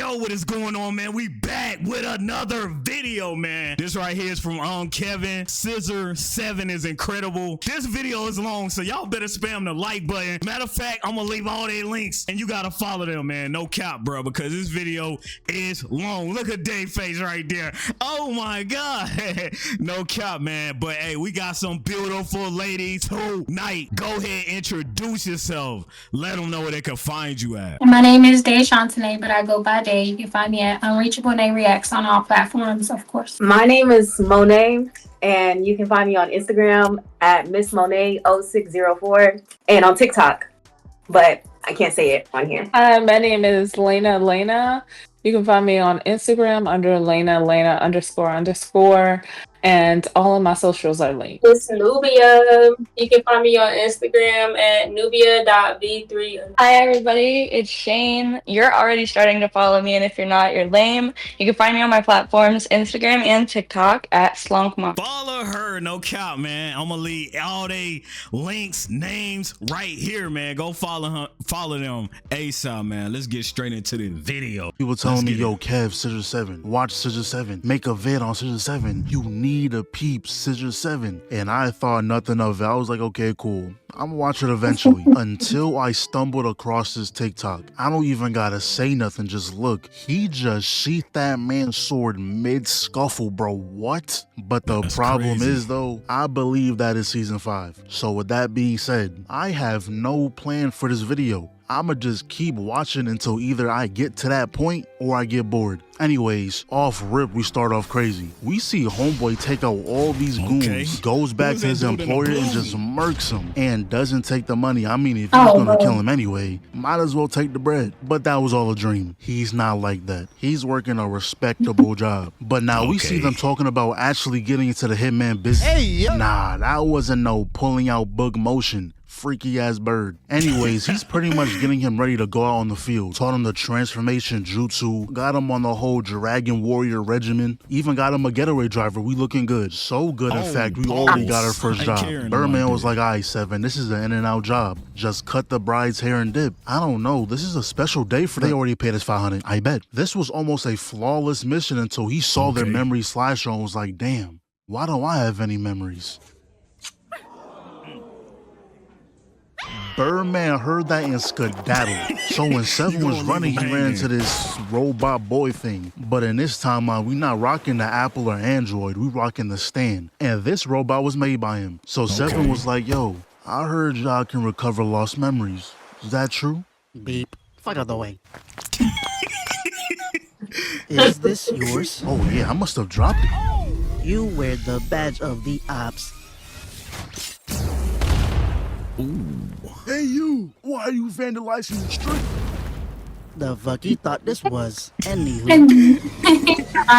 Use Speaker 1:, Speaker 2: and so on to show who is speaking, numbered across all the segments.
Speaker 1: Yo, what is going on, man? We back with another video, man. This right here is from ImKevinn. Scissor Seven is incredible. This video is long, so y'all better spam the like button. Matter of fact, I'm gonna leave all their links, and you gotta follow them, man. No cap, bro, because this video is long. Look at Dave's face right there. Oh my god. No cap, man. But hey, we got some beautiful ladies tonight. Go ahead, introduce yourself. Let them know where they can find you at.
Speaker 2: My name is Day Shantane, but I go by Day. You can find me at Unreachable Nay Reacts on all platforms, of course.
Speaker 3: My name is Monae, and you can find me on Instagram at Miss Monae 0604 and on TikTok, but I can't say it on here.
Speaker 4: Hi, my name is Laina. You can find me on Instagram under Laina __, and all of my socials are linked.
Speaker 5: It's Nubiaa. You can find me on Instagram at nubiaa.v3.
Speaker 6: Hi everybody, it's Shane. You're already starting to follow me, and if you're not, you're lame. You can find me on my platforms, Instagram and TikTok at Slonkmom.
Speaker 1: Follow her, no cap, man. I'm gonna leave all they links, names right here, man. Go follow her, follow them ASAP, man. Let's get straight into the video.
Speaker 7: People telling me, yo, Kev, Scissor Seven, watch Scissor Seven, make a vid on Scissor Seven. You need a peep Scissor Seven. And I thought nothing of it. I was like, okay, cool, I'm gonna watch it eventually. Until I stumbled across this TikTok. I don't even gotta say nothing, just look. He just sheathed that man's sword mid-scuffle, bro. What? But the problem is, though, I believe that is season 5. So with that being said, I have no plan for this video. I'ma just keep watching until either I get to that point or I get bored. Anyways, off rip, we start off crazy. We see homeboy take out all these goons, goes back to his employer and just murks him, and doesn't take the money. I mean, if he's gonna kill him anyway, might as well take the bread. But that was all a dream. He's not like that. He's working a respectable job. But now we see them talking about actually getting into the hitman business. Nah, that wasn't no pulling out book motion. Freaky ass bird. Anyways, he's pretty much getting him ready to go out on the field. Taught him the transformation jutsu, got him on the whole dragon warrior regimen, even got him a getaway driver. We looking good. So good, in fact, we already got our first job. Birdman was like, alright, Seven, this is an in and out job. Just cut the bride's hair and dip. I don't know, this is a special day for them. They already paid us 500, I bet. This was almost a flawless mission until he saw their memories flash on and was like, damn, why don't I have any memories? Birdman heard that and skedaddled. So when Seven was running, he ran into this robot boy thing. But in this timeline, we not rocking the Apple or Android, we rocking the stand. And this robot was made by him. So Seven was like, yo, I heard y'all can recover lost memories. Is that true?
Speaker 8: Beep. Fuck out of the way. Is this yours?
Speaker 7: Oh yeah, I must have dropped it.
Speaker 8: You wear the badge of the ops.
Speaker 7: Ooh. Hey you, why are you vandalizing the street?
Speaker 8: The fuck you thought this was? Anywho.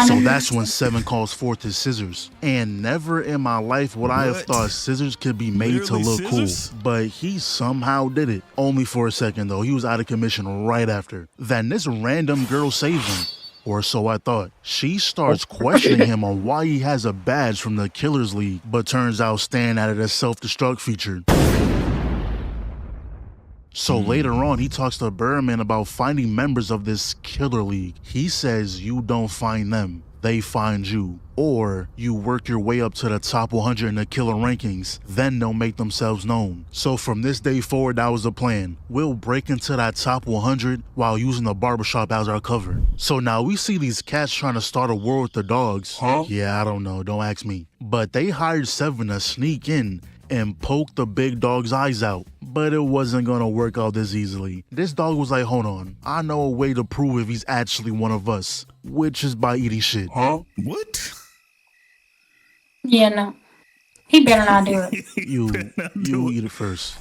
Speaker 7: So that's when Seven calls forth his scissors. And never in my life would I have thought scissors could be made to look cool. But he somehow did it. Only for a second though, he was out of commission right after. Then this random girl saved him. Or so I thought. She starts questioning him on why he has a badge from the Killers League, but turns out Stan added a self-destruct feature. So later on, he talks to Birdman about finding members of this killer league. He says you don't find them, they find you. Or you work your way up to the top 100 in the killer rankings, then they'll make themselves known. So from this day forward, that was the plan. We'll break into that top 100 while using the barbershop as our cover. So now we see these cats trying to start a war with the dogs. Yeah, I don't know, don't ask me. But they hired Seven to sneak in and poke the big dog's eyes out. But it wasn't gonna work out this easily. This dog was like, hold on, I know a way to prove if he's actually one of us, which is by eating shit.
Speaker 1: What?
Speaker 2: Yeah, no. He better not do it.
Speaker 7: You eat it first.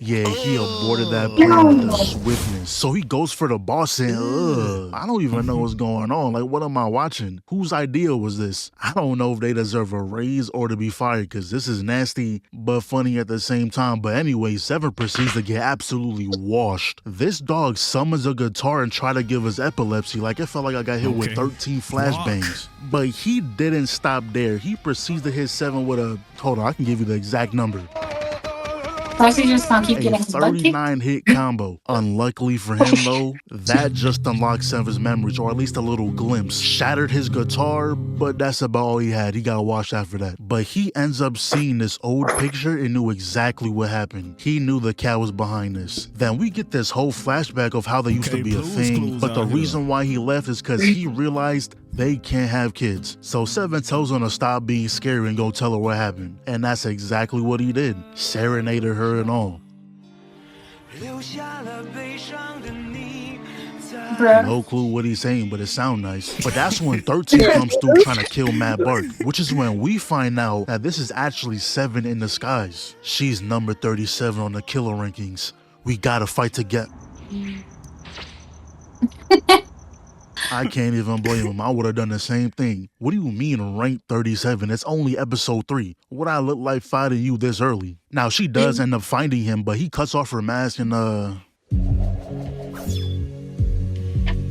Speaker 7: Yeah, he aborted that plan with the swiftness. So he goes for the boss and I don't even know what's going on. Like, what am I watching? Whose idea was this? I don't know if they deserve a raise or to be fired, because this is nasty but funny at the same time. But anyway, Seven proceeds to get absolutely washed. This dog summons a guitar and try to give us epilepsy. Like, it felt like I got hit with 13 flashbangs. But he didn't stop there. He proceeds to hit Seven with a, hold on, I can give you the exact number.
Speaker 2: Plus, he's just gonna keep
Speaker 7: A
Speaker 2: getting his butt kicked.
Speaker 7: 39 hit combo. Unluckily for him though, that just unlocked Seven's memories, or at least a little glimpse. Shattered his guitar, but that's about all he had. He got washed after that. But he ends up seeing this old picture and knew exactly what happened. He knew the cat was behind this. Then we get this whole flashback of how they used to be a thing, but the reason why he left is because he realized they can't have kids. So Seven tells him to stop being scary and go tell her what happened. And that's exactly what he did. Serenaded her and all.
Speaker 2: Bruh.
Speaker 7: No clue what he's saying, but it sounds nice. But that's when 13 comes through trying to kill Mad Bart, which is when we find out that this is actually Seven in disguise. She's number 37 on the killer rankings. We gotta fight to get. I can't even blame him. I would have done the same thing. What do you mean rank 37? It's only episode 3. What I look like fighting you this early? Now she does end up finding him, but he cuts off her mask and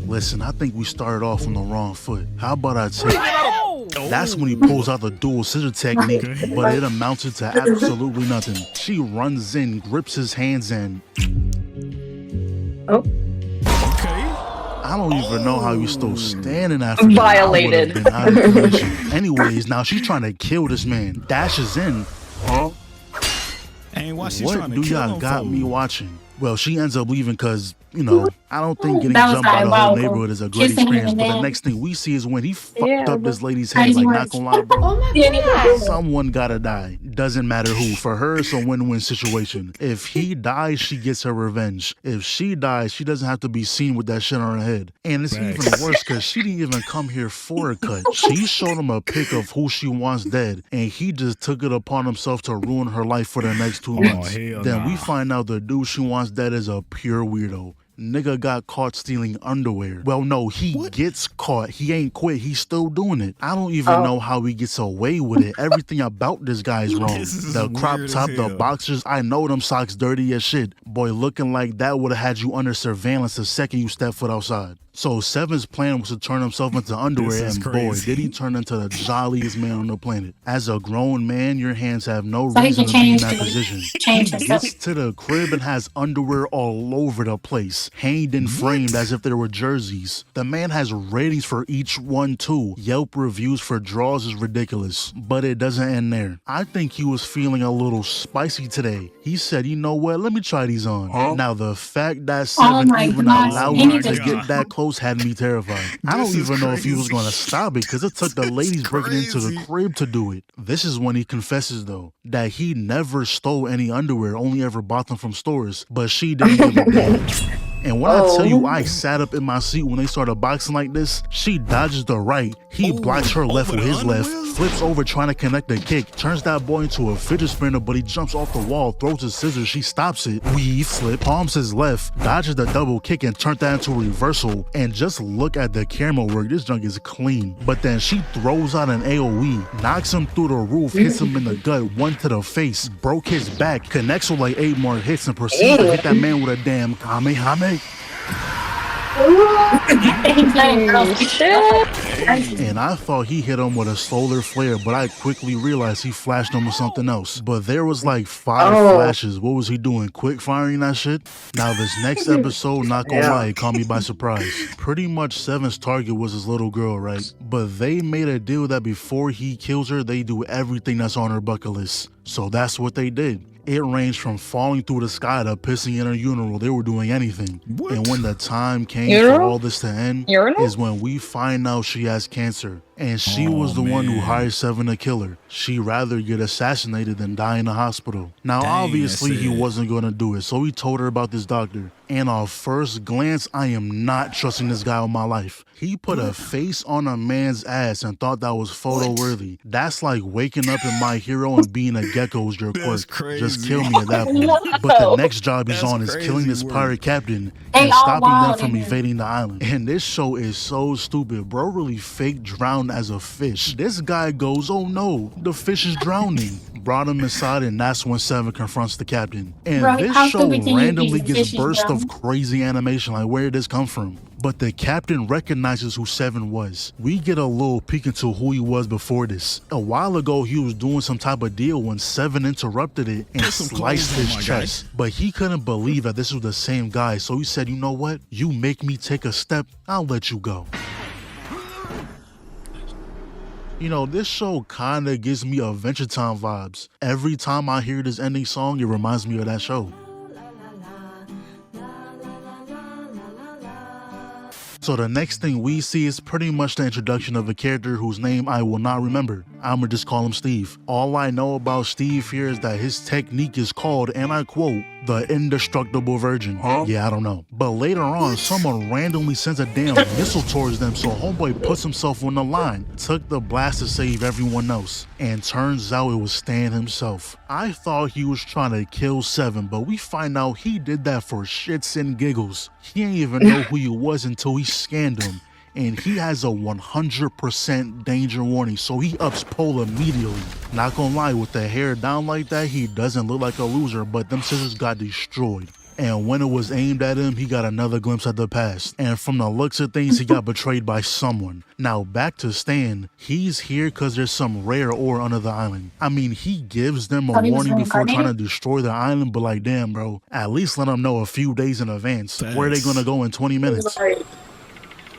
Speaker 7: listen, I think we started off on the wrong foot. How about I take That's when he pulls out the dual scissor technique, but it amounted to absolutely nothing. She runs in, grips his hands in.
Speaker 3: Oh.
Speaker 7: I don't even know how he's still standing after that.
Speaker 6: Violated.
Speaker 7: I would've been out of commission. Anyways, now she's trying to kill this man. Dashes in. Huh? What do y'all got me watching? Well, she ends up leaving because, you know, I don't think getting jumped by the whole neighborhood is a great experience. But the next thing we see is when he fucked up this lady's head. Like, not gonna lie, bro.
Speaker 6: Oh my God.
Speaker 7: Someone gotta die. Doesn't matter who. For her, it's a win-win situation. If he dies, she gets her revenge. If she dies, she doesn't have to be seen with that shit on her head. And it's even worse because she didn't even come here for a cut. She showed him a pic of who she wants dead, and he just took it upon himself to ruin her life for the next 2 months. Then we find out the dude she wants dead is a pure weirdo. Nigga got caught stealing underwear. Well, no, he gets caught. He ain't quit. He's still doing it. I don't even know how he gets away with it. Everything about this guy is wrong. The crop top, the boxers, I know them socks dirty as shit. Boy, looking like that would have had you under surveillance the second you step foot outside. So Seven's plan was to turn himself into underwear, and boy, did he turn into the jolliest man on the planet. As a grown man, your hands have no reason to be in that position. He gets to the crib and has underwear all over the place, hanged and framed as if they were jerseys. The man has ratings for each one too. Yelp reviews for draws is ridiculous, but it doesn't end there. I think he was feeling a little spicy today. He said, you know what, let me try these on. Now the fact that Seven even allowed him to get that close had me terrified. I don't even know if he was going to stop it because it took the ladies breaking into the crib to do it. This is when he confesses though that he never stole any underwear, only ever bought them from stores, but she didn't give a damn. And when I tell you I sat up in my seat when they started boxing like this, she dodges the right, he blocks her left with his left, flips over trying to connect the kick, turns that boy into a fidget spinner, but he jumps off the wall, throws his scissors, she stops it, weave, flip, palms his left, dodges the double kick and turns that into a reversal. And just look at the camera work, this junk is clean. But then she throws out an AoE, knocks him through the roof, hits him in the gut, one to the face, broke his back, connects with like 8 more hits and proceeds to hit that man with a damn Kamehameha. And I thought he hit him with a solar flare, but I quickly realized he flashed him with something else. But there was like 5 flashes. What was he doing? Quick firing that shit? Now this next episode, not gonna lie, it caught me by surprise. Pretty much Seven's target was his little girl, right? But they made a deal that before he kills her, they do everything that's on her bucket list. So that's what they did. It ranged from falling through the sky to pissing in her urinal. They were doing anything. And when the time came for all this to end, is when we find out she has cancer. And she was the one who hired Seven to kill her. She'd rather get assassinated than die in the hospital. Now, obviously, he wasn't going to do it, so he told her about this doctor. And on first glance, I am not trusting this guy with my life. He put a face on a man's ass and thought that was photo worthy. That's like waking up in My Hero and being a gecko is your quirk. Just kill me at that point. But the next job he's on is killing this pirate captain and stopping them from evading the island. And this show is so stupid. Bro really fake drowned as a fish. This guy goes, oh no, the fish is drowning. Brought him inside, and that's when Seven confronts the captain. And this show randomly gets bursts of crazy animation. Like, where did this come from? but the captain recognizes who Seven was. We get a little peek into who he was before this. A while ago, he was doing some type of deal when Seven interrupted it and sliced his chest. But he couldn't believe that this was the same guy, so he said, you know what? You make me take a step, I'll let you go. You know, this show kinda gives me Adventure Time vibes. Every time I hear this ending song, it reminds me of that show. So the next thing we see is pretty much the introduction of a character whose name I will not remember. I'ma just call him Steve. All I know about Steve here is that his technique is called, and I quote, the indestructible virgin. Yeah, I don't know. But later on, someone randomly sends a damn missile towards them, so homeboy puts himself on the line, took the blast to save everyone else, and turns out it was Stan himself. I thought he was trying to kill Seven, but we find out he did that for shits and giggles. He ain't even know who he was until he scanned him, and he has a 100% danger warning, so he ups pole immediately. Not gonna lie, with the hair down like that, he doesn't look like a loser, but them scissors got destroyed. And when it was aimed at him, he got another glimpse at the past. And from the looks of things, he got betrayed by someone. Now back to Stan, he's here because there's some rare ore under the island. I mean, he gives them a warning before trying to destroy the island, but like, damn bro, at least let them know a few days in advance. Where are they gonna go in 20 minutes?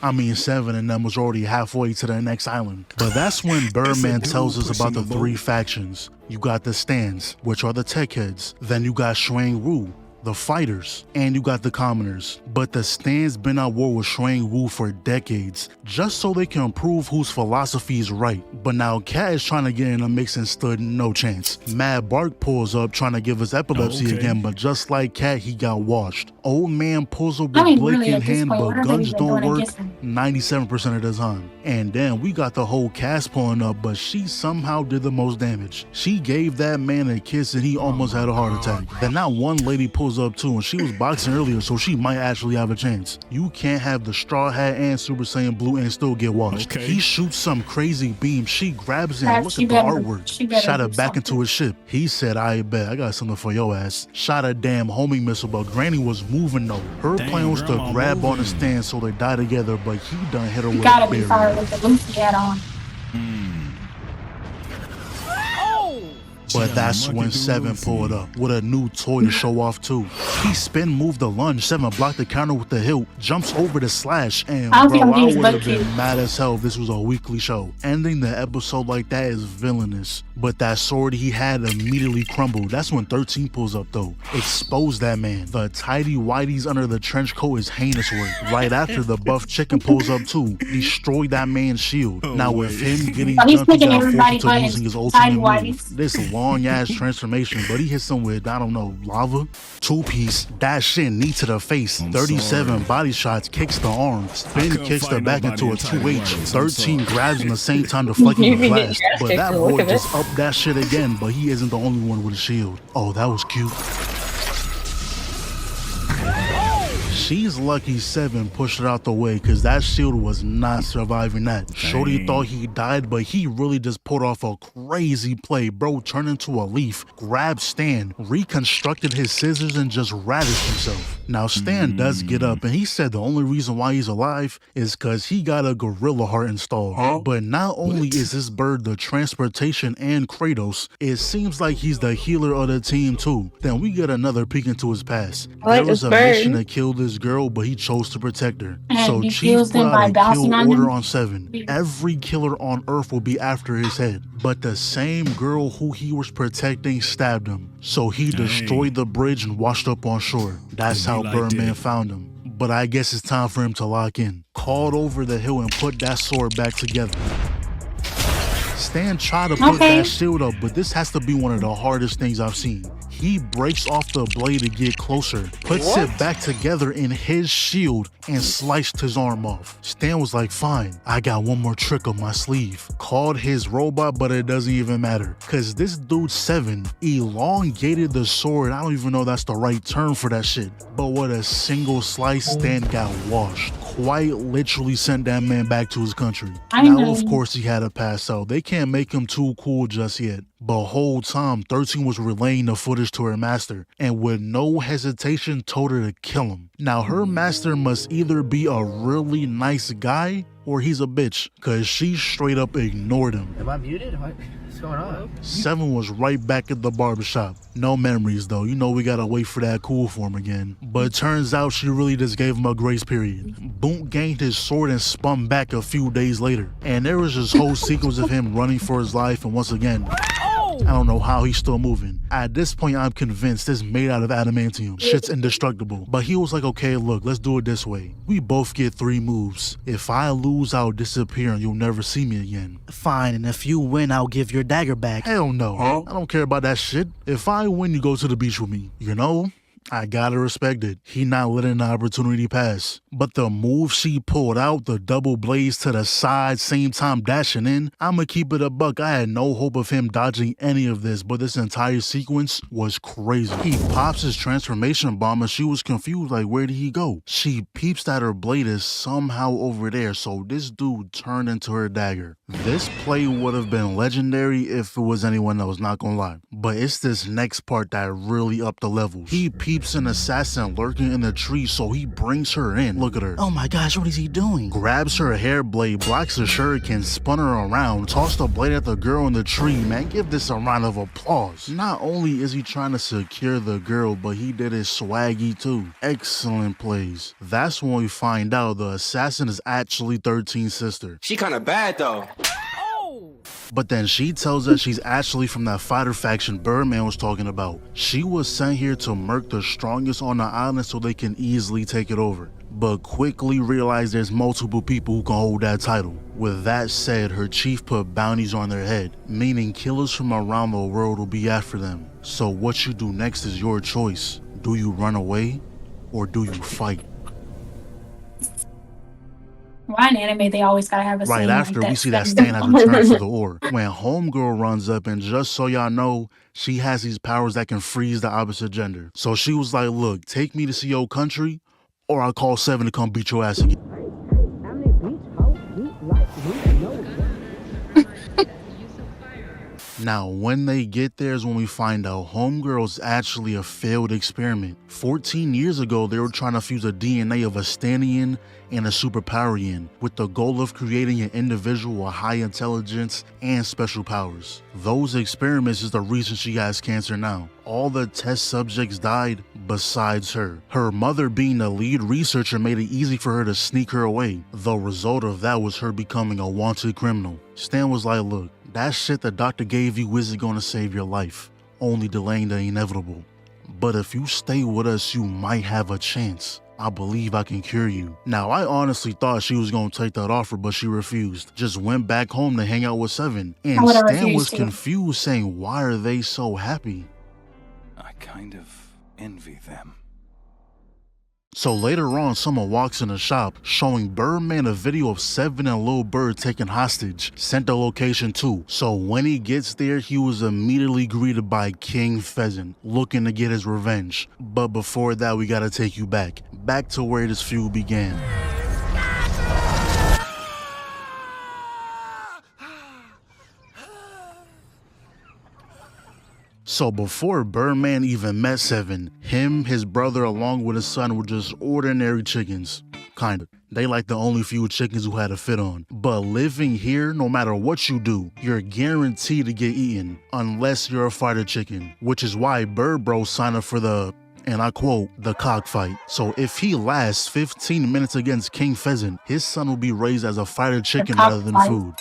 Speaker 7: I mean, Seven and them was already halfway to the next island. But that's when Birdman tells us about the three factions. You got the Stans, which are the tech heads. Then you got Shuang Wu, the fighters, and you got the commoners. But the Stans been at war with Shuang Wu for decades, just so they can prove whose philosophy is right. But now Cat is trying to get in the mix and stood no chance. Mad Bark pulls up trying to give us epilepsy again, but just like Cat, he got washed. Old man pulls up with Blick in hand, but guns don't work 97% of the time. And then we got the whole cast pulling up, but she somehow did the most damage. She gave that man a kiss and he almost had a heart attack. Then that one lady pulls up too, and she was boxing earlier, so she might actually have a chance. You can't have the Straw Hat and Super Saiyan Blue and still get washed. He shoots some crazy beam, she grabs it and look at the artwork. Shot it back into his ship. He said, I bet, I got something for your ass. Shot a damn homing missile, but Granny was moving though. Her plan was to grab on the stand so they die together, but he done hit her with a
Speaker 2: gotta be fired with the Lucy hat on.
Speaker 7: But that's when Seven pulled up with a new toy to show off too. He spin moved the lunge, Seven blocked the counter with the hilt, jumps over the slash, and bro, I would have been mad as hell if this was a weekly show. Ending the episode like that is villainous. But that sword he had immediately crumbled. That's when 13 pulls up though. Expose that man. The tidy whities under the trench coat is heinous work. Right after, the buff chicken pulls up too. Destroy that man's shield. Now with him getting dunked, he got forced to losing his ultimate move. This long ass transformation, but he hits him with, I don't know, lava? Two-piece, dash in, knee to the face. 37 body shots, kicks the arm. Spin kicks the back into a 2H. 13 grabs him the same time deflecting the blast. But that boy just upped that shit again, but he isn't the only one with a shield. Oh, that was cute. She's lucky Seven pushed it out the way, because that shield was not surviving that. Shorty thought he died, but he really just pulled off a crazy play. Bro turned into a leaf, grabbed Stan, reconstructed his scissors, and just ravished himself. Now Stan does get up, and he said the only reason why he's alive is because he got a gorilla heart installed. But not only is this bird the transportation and Kratos, it seems like he's the healer of the team too. Then we get another peek into his past. There was a mission to kill this girl, but he chose to protect her. So Chief put out a kill order on Seven. Every killer on Earth will be after his head. But the same girl who he was protecting stabbed him. So he destroyed the bridge and washed up on shore. That's how Birdman found him. But I guess it's time for him to lock in. Called over the hill and put that sword back together. Stan tried to put that shield up, but this has to be one of the hardest things I've seen. He breaks off the blade to get closer, puts it back together in his shield, and sliced his arm off. Stan was like, fine, I got one more trick up my sleeve. Called his robot, but it doesn't even matter, because this dude Seven elongated the sword. I don't even know that's the right term for that shit. But with a single slice, Stan got washed. quite literally sent that man back to his country.
Speaker 2: I
Speaker 7: Now,
Speaker 2: know.
Speaker 7: of course, he had to pass out. They can't make him too cool just yet. But whole time, 13 was relaying the footage to her master, and with no hesitation told her to kill him. Now, her master must either be a really nice guy or he's a bitch, cause she straight up ignored him.
Speaker 8: Am I muted? What's going on?
Speaker 7: 7 was right back at the barbershop. No memories though, you know we gotta wait for that cool form again. But it turns out she really just gave him a grace period. Boom gained his sword and spun back a few days later. And there was this whole sequence of him running for his life, and once again, I don't know how he's still moving. At this point, I'm convinced it's made out of adamantium. Shit's indestructible. But he was like, okay, look, let's do it this way. We both get 3 moves. If I lose, I'll disappear and you'll never see me again.
Speaker 8: Fine, and if you win, I'll give your dagger back.
Speaker 7: Hell no. I don't care about that shit. If I win, you go to the beach with me. You know? I gotta respect it. He not letting the opportunity pass. But the move she pulled out, the double blades to the side, same time dashing in, I'ma keep it a buck. I had no hope of him dodging any of this, but this entire sequence was crazy. He pops his transformation bomb and she was confused, like where did he go? She peeps that her blade is somehow over there, so this dude turned into her dagger. This play would have been legendary if it was anyone else, not gonna lie. But it's this next part that really upped the levels. He peeps an assassin lurking in the tree, so he brings her in. Look at her.
Speaker 8: Oh my gosh, what is he doing?
Speaker 7: Grabs her hair blade, blocks the shuriken, spun her around, tossed the blade at the girl in the tree. Man, give this a round of applause. Not only is he trying to secure the girl, but he did it swaggy too. Excellent plays. That's when we find out the assassin is actually 13's sister.
Speaker 9: She kinda bad though.
Speaker 7: But then she tells us she's actually from that fighter faction Birdman was talking about. She was sent here to murk the strongest on the island so they can easily take it over. But quickly realized there's multiple people who can hold that title. With that said, her chief put bounties on their head, meaning killers from around the world will be after them. So what you do next is your choice. Do you run away or do you fight?
Speaker 2: Why in anime they always gotta have a
Speaker 7: Right
Speaker 2: scene
Speaker 7: after
Speaker 2: like
Speaker 7: we see that Stan has returned to the ore. When Homegirl runs up, and just so y'all know, she has these powers that can freeze the opposite gender. So she was like, look, take me to see your country, or I'll call 7 to come beat your ass again. Now, when they get there is when we find out Homegirl's actually a failed experiment. 14 years ago, they were trying to fuse a DNA of a Stanian and a Superpowerian with the goal of creating an individual with high intelligence and special powers. Those experiments is the reason she has cancer now. All the test subjects died besides her. Her mother being the lead researcher made it easy for her to sneak her away. The result of that was her becoming a wanted criminal. Stan was like, look, that shit the doctor gave you isn't gonna save your life, only delaying the inevitable. But if you stay with us, you might have a chance. I believe I can cure you. Now, I honestly thought she was gonna take that offer, but she refused. Just went back home to hang out with 7. And Stan was confused, saying, why are they so happy?
Speaker 10: I kind of envy them.
Speaker 7: So later on, someone walks in the shop showing Birdman a video of 7 and Lil Bird taken hostage, sent the location too. So when he gets there, he was immediately greeted by King Pheasant, looking to get his revenge. But before that, we gotta take you back to where this feud began. So before Birdman even met 7, him, his brother, along with his son were just ordinary chickens. Kinda. They like the only few chickens who had a fit on. But living here, no matter what you do, you're guaranteed to get eaten, unless you're a fighter chicken. Which is why Bird Bro signed up for the, and I quote, the cockfight. So if he lasts 15 minutes against King Pheasant, his son will be raised as a fighter chicken rather than food.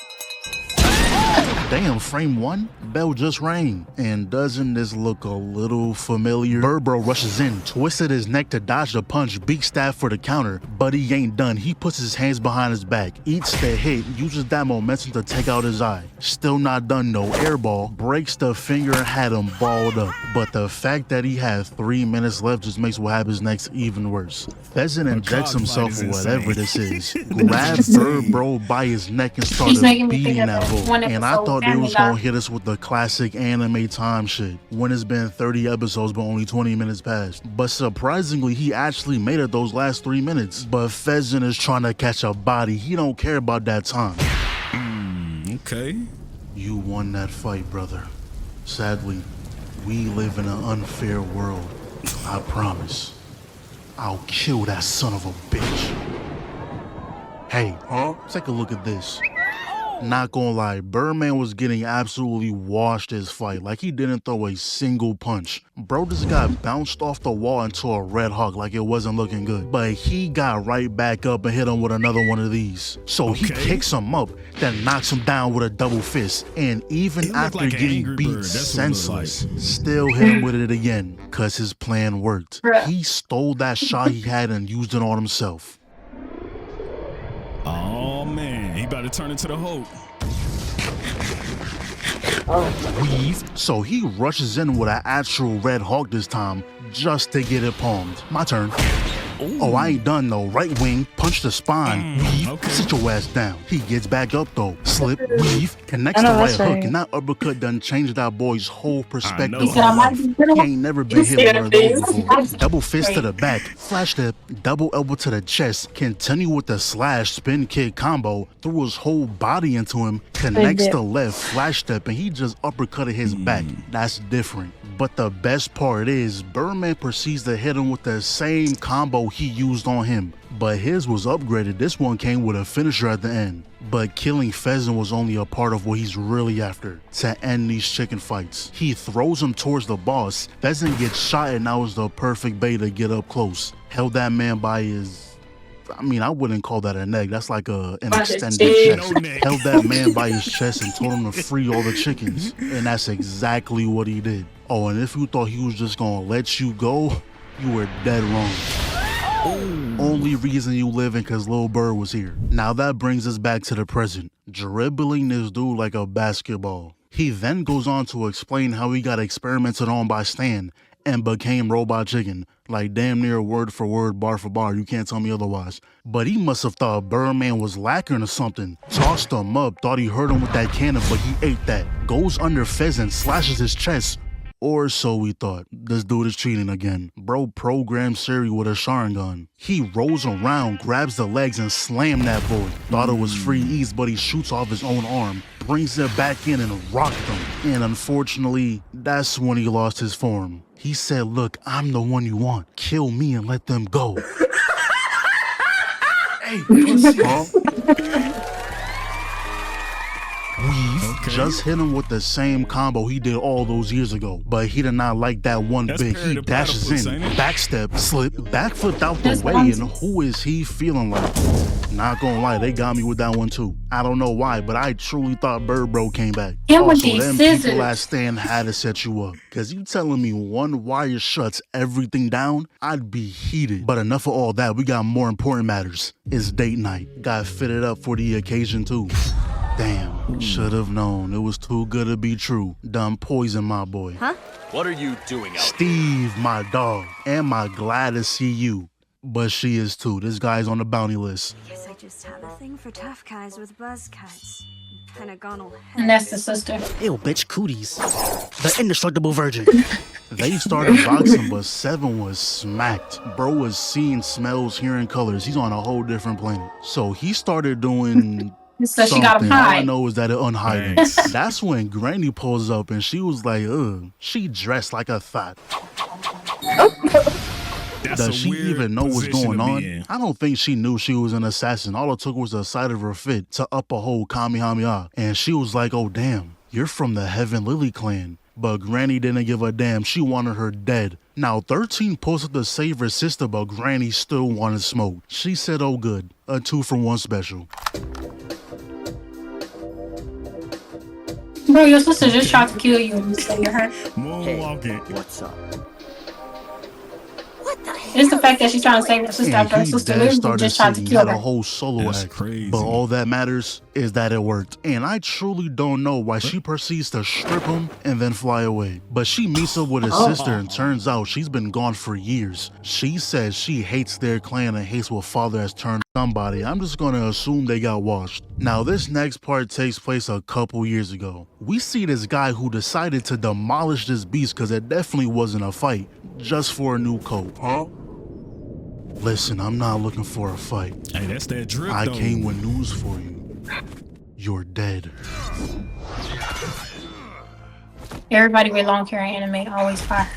Speaker 7: Damn, frame 1? Bell just rang. And doesn't this look a little familiar? Birdbro rushes in, twisted his neck to dodge the punch, beak stab for the counter, but he ain't done. He puts his hands behind his back, eats the hit, uses that momentum to take out his eye. Still not done, no airball, breaks the finger and had him balled up. But the fact that he had 3 minutes left just makes what happens next even worse. Pheasant injects himself with whatever this is, grabbed Birdbro by his neck and started beating that bull. And I thought thought they was gonna hit us with the classic anime time shit when it's been 30 episodes but only 20 minutes passed. But surprisingly, he actually made it those last 3 minutes. But Pheasant is trying to catch a body. He don't care about that time.
Speaker 1: Okay.
Speaker 7: You won that fight, brother. Sadly, we live in an unfair world. I promise. I'll kill that son of a bitch. Hey, take a look at this. Not gonna lie, Birdman was getting absolutely washed this fight. Like, he didn't throw a single punch. Bro just got bounced off the wall into a red hawk like it wasn't looking good. But he got right back up and hit him with another one of these. So he kicks him up, then knocks him down with a double fist. And even after getting beat senseless, still hit him with it again. Cause his plan worked. He stole that shot he had and used it on himself.
Speaker 1: Oh man, he about to turn into the Hulk.
Speaker 7: Weave. So he rushes in with an actual Red Hawk this time, just to get it palmed. My turn. Oh, I ain't done though. Right wing, punch the spine. Weave, sit your ass down. He gets back up though. Slip, weave, connects the right hook, and that uppercut done changed that boy's whole perspective. He ain't never been hit one of those before. Double fist to the back, flash step, double elbow to the chest, continue with the slash spin kick combo, threw his whole body into him, connects the left, flash step, and he just uppercutted his back. That's different. But the best part is, Birdman proceeds to hit him with the same combo he used on him. But his was upgraded. This one came with a finisher at the end. But killing Pheasant was only a part of what he's really after, to end these chicken fights. He throws him towards the boss. Pheasant gets shot, and that was the perfect bait to get up close. Held that man by his... I mean, I wouldn't call that a neck. That's like an extended chest. Held that man by his chest and told him to free all the chickens. And that's exactly what he did. Oh, and if you thought he was just gonna let you go, you were dead wrong. Only reason you living cause Lil Bird was here. Now that brings us back to the present, dribbling this dude like a basketball. He then goes on to explain how he got experimented on by Stan and became Robot Chicken, like damn near word for word, bar for bar. You can't tell me otherwise. But he must have thought Birdman was lacking or something. Tossed him up, thought he hurt him with that cannon, but he ate that. Goes under Pheasant, slashes his chest. Or so we thought. This dude is cheating again. Bro programmed Siri with a Sharingan. He rolls around, grabs the legs, and slammed that boy. Thought it was free ease, but he shoots off his own arm, brings it back in and rocked him. And unfortunately, that's when he lost his form. He said, look, I'm the one you want. Kill me and let them go. Hey, pussy. Weave just hit him with the same combo he did all those years ago, but he did not like that one bit. He dashes in, backstep, slip, back foot out the way, and who is he feeling like? Not gonna lie, they got me with that one too. I don't know why, but I truly thought Bird Bro came back. Also, them people at Stan had to set you up, cause you telling me one wire shuts everything down, I'd be heated. But enough of all that, we got more important matters. It's date night. Got fitted up for the occasion too. Damn, should have known. It was too good to be true. Done poison my boy.
Speaker 9: Huh? What are you doing out
Speaker 7: Steve, my dog. Am I glad to see you? But she is too. This guy's on the bounty list.
Speaker 11: Guess I just have a thing for tough guys with buzz cuts. Pentagonal head.
Speaker 2: And that's the sister.
Speaker 8: Ew, bitch, cooties. The indestructible virgin.
Speaker 7: They started boxing, but Seven was smacked. Bro was seeing smells, hearing colors. He's on a whole different planet. So he started doing...
Speaker 2: So she got him high.
Speaker 7: All I know is that it unhide him. That's when Granny pulls up and she was like, ugh. She dressed like a thought. Does she even know what's going on? I don't think she knew she was an assassin. All it took was the sight of her fit to up a whole Kamehameha. And she was like, oh damn, you're from the Heaven Lily clan. But Granny didn't give a damn. She wanted her dead. Now 13 posted to save her sister, but Granny still wanted smoke. She said, oh good, a 2-for-1 special.
Speaker 2: Bro, your sister just tried to kill you and you say you're her.
Speaker 8: Hey, what's up?
Speaker 11: What the hell?
Speaker 2: It's the fact that she's trying to save her sister after her
Speaker 7: And he
Speaker 2: sister
Speaker 7: dead
Speaker 2: literally
Speaker 7: started
Speaker 2: just tried to
Speaker 7: singing,
Speaker 2: kill
Speaker 7: had a
Speaker 2: her.
Speaker 7: whole solo
Speaker 1: That's
Speaker 7: act.
Speaker 1: crazy.
Speaker 7: But all that matters is that it worked. And I truly don't know why she proceeds to strip him and then fly away. But she meets up with his sister and turns out she's been gone for years. She says she hates their clan and hates what father has turned somebody. I'm just gonna assume they got washed. Now this next part takes place a couple years ago. We see this guy who decided to demolish this beast because it definitely wasn't a fight, just for a new coat. Huh? Listen, I'm not looking for a fight.
Speaker 1: Hey, that's that drip.
Speaker 7: I
Speaker 1: though.
Speaker 7: came with news for you. You're dead.
Speaker 2: Everybody with long hair in anime always fire.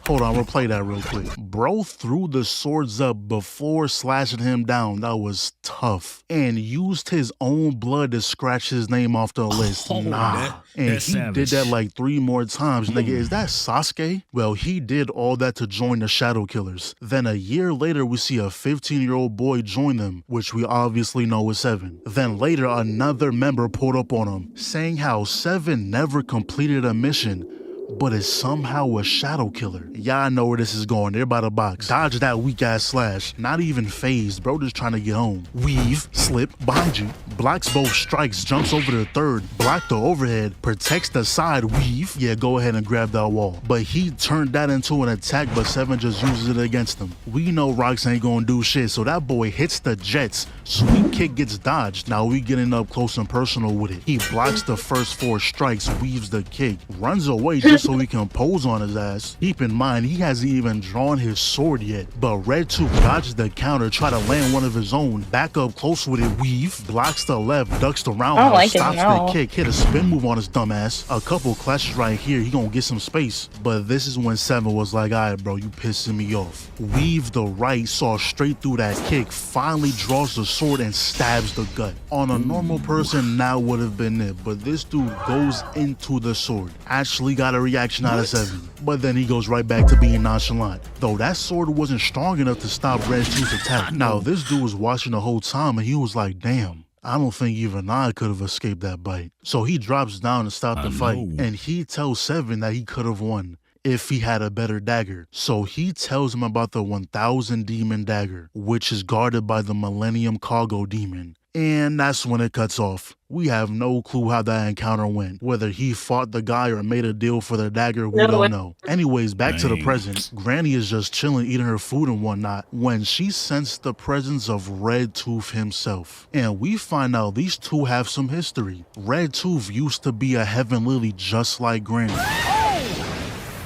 Speaker 7: Hold on, we'll play that real quick. Bro threw the swords up before slashing him down. That was tough. And used his own blood to scratch his name off the list. And he
Speaker 1: savage.
Speaker 7: did that like 3 more times. Nigga, is that Sasuke? Well, he did all that to join the Shadow Killers. Then a year later, we see a 15-year-old boy join them, which we obviously know is Seven. Then later, another member pulled up on him, saying how Seven never completed a mission, but is somehow a shadow killer. Y'all know where this is going. They're by the box. Dodge that weak ass slash. Not even phased. Bro just trying to get home. Weave, slip, behind you. Blocks both strikes, jumps over the third. Block the overhead, protects the side, weave. Yeah, go ahead and grab that wall. But he turned that into an attack, but Seven just uses it against him. We know Rocks ain't gonna do shit, so that boy hits the jets. Sweep kick gets dodged. Now we getting up close and personal with it. He blocks the first 4 strikes, weaves the kick, runs away just so he can pose on his ass. Keep in mind, he hasn't even drawn his sword yet, but Red Tooth dodges the counter, try to land one of his own, back up close with it, weave, blocks the left, ducks the roundhouse, stops the kick, hit a spin move on his dumb ass. A couple clashes right here, he gonna get some space. But this is when Seven was like, alright bro, you pissing me off. Weave the right, saw straight through that kick, finally draws the sword and stabs the gut. On a normal person, that would have been it, but this dude goes into the sword. Actually got a reaction out of Seven, but then he goes right back to being nonchalant. Though that sword wasn't strong enough to stop Red Tooth's attack. Now this dude was watching the whole time and he was like, damn, I don't think even I could have escaped that bite. So he drops down to stop the fight, and he tells Seven that he could have won if he had a better dagger. So he tells him about the 1000 demon dagger, which is guarded by the Millennium Cargo Demon. And that's when it cuts off. We have no clue how that encounter went. Whether he fought the guy or made a deal for the dagger, we don't know. Anyways, back to the present. Granny is just chilling, eating her food and whatnot, when she sensed the presence of Red Tooth himself. And we find out these two have some history. Red Tooth used to be a Heaven Lily just like Granny.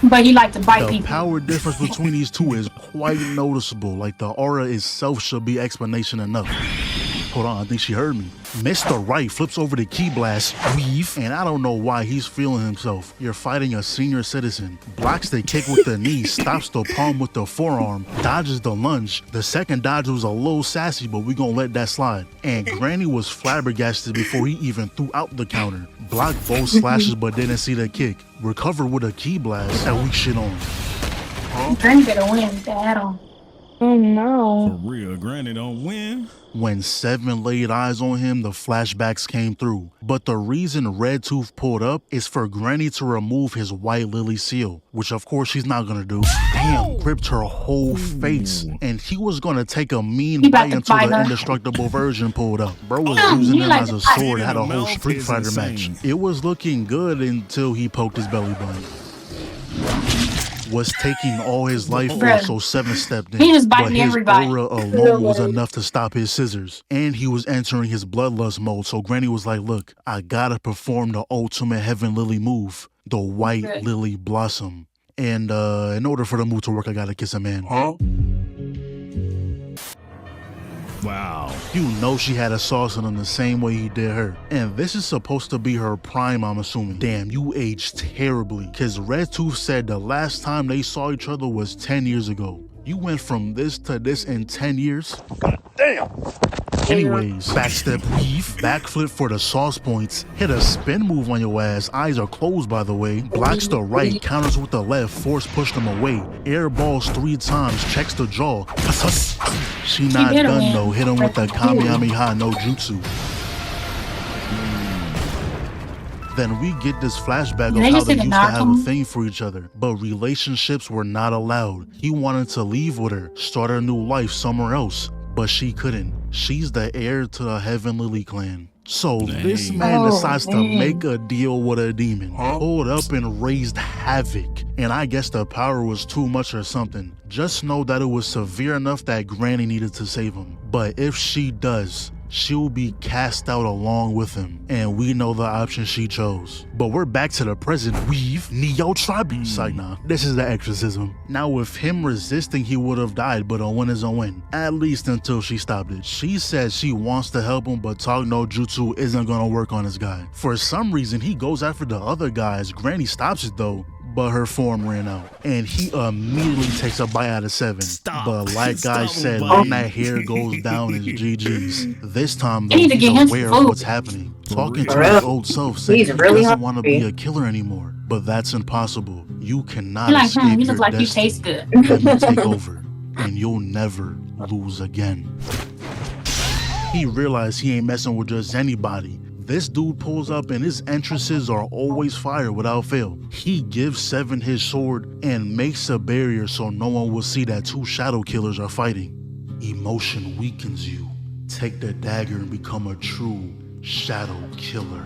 Speaker 2: But he liked to bite people.
Speaker 7: The power difference between these two is quite noticeable. Like the aura itself should be explanation enough. Hold on, I think she heard me. Mr. Right flips over the key blast, weave, and I don't know why he's feeling himself. You're fighting a senior citizen. Blocks the kick with the knee, stops the palm with the forearm, dodges the lunge. The second dodge was a little sassy, but we gonna let that slide. And Granny was flabbergasted before he even threw out the counter. Blocked both slashes but didn't see the kick. Recovered with a key blast and we shit on.
Speaker 2: Granny better win with that add-on.
Speaker 6: Oh no.
Speaker 1: For real, Granny don't win.
Speaker 7: When Seven laid eyes on him, the flashbacks came through. But the reason Red Tooth pulled up is for Granny to remove his White Lily seal, which of course she's not gonna do. Damn, ripped her whole face. And he was gonna take a mean bite until the indestructible version pulled up. Bro was using him as a sword, had a whole Street Fighter match. It was looking good until he poked his belly button. Was taking all his life force, so Seven stepped in.
Speaker 2: He was biting
Speaker 7: but his
Speaker 2: everybody.
Speaker 7: aura alone was enough to stop his scissors. And he was entering his bloodlust mode, so Granny was like, look, I gotta perform the ultimate Heaven Lily move, the White Lily Blossom. And in order for the move to work, I gotta kiss a man. Huh?
Speaker 1: Wow.
Speaker 7: You know she had a sauce on him the same way he did her. And this is supposed to be her prime, I'm assuming. Damn, you aged terribly. Cause Red Tooth said the last time they saw each other was 10 years ago. You went from this to this in 10 years? God damn. Anyways, backstep weave, backflip for the sauce points, hit a spin move on your ass, eyes are closed by the way, blocks the right, counters with the left, force pushed him away, air balls 3 times, checks the jaw. She not done though, hit him with the Kamehameha no jutsu. Then we get this flashback of
Speaker 2: They
Speaker 7: how
Speaker 2: just
Speaker 7: they
Speaker 2: did a
Speaker 7: used to have a
Speaker 2: narcom?
Speaker 7: thing for each other, but relationships were not allowed. He wanted to leave with her, start a new life somewhere else, but she couldn't. She's the heir to the Heaven Lily clan. So this man decides to make a deal with a demon, pulled up and raised havoc, and I guess the power was too much or something. Just know that it was severe enough that Granny needed to save him. But if she does, she'll be cast out along with him, and we know the option she chose. But we're back to the present. We've Neo Tribe. Psych, nah, this is the exorcism. Now with him resisting, he would have died, but a win is a win. At least until she stopped it. She says she wants to help him, but talk no jutsu isn't gonna work on this guy. For some reason, he goes after the other guys. Granny stops it though, but her form ran out, and he immediately takes a bite out of 7. But like I said, when that hair goes down, it's GG's. This time though,
Speaker 2: need to get him
Speaker 7: he's aware
Speaker 2: some
Speaker 7: of
Speaker 2: food.
Speaker 7: what's happening. Talking to
Speaker 3: For
Speaker 7: his
Speaker 3: real.
Speaker 7: old self, saying
Speaker 3: He's
Speaker 7: he
Speaker 3: really
Speaker 7: doesn't want to be
Speaker 3: hungry.
Speaker 7: a killer anymore. But that's impossible. You cannot
Speaker 2: You're like,
Speaker 7: escape
Speaker 2: you
Speaker 7: your
Speaker 2: look like you
Speaker 7: destiny.
Speaker 2: taste good.
Speaker 7: Let me take over, and you'll never lose again. He realized he ain't messing with just anybody. This dude pulls up and his entrances are always fire without fail. He gives 7 his sword and makes a barrier so no one will see that 2 shadow killers are fighting. Emotion weakens you. Take the dagger and become a true shadow killer.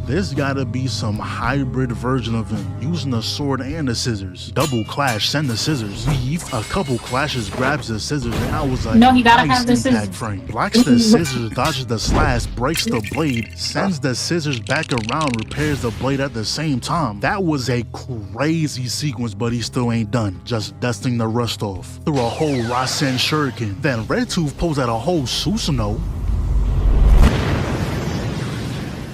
Speaker 7: This gotta be some hybrid version of him, using the sword and the scissors. Double clash, send the scissors. Weave, a couple clashes, grabs the scissors, and I was like,
Speaker 2: No, he gotta
Speaker 7: nice
Speaker 2: have the
Speaker 7: impact
Speaker 2: scissors.
Speaker 7: frame. Blocks the scissors, dodges the slash, breaks the blade, sends the scissors back around, repairs the blade at the same time. That was a crazy sequence, but he still ain't done. Just dusting the rust off. Through a whole Rasen shuriken. Then Red Tooth pulls out a whole Susanoo.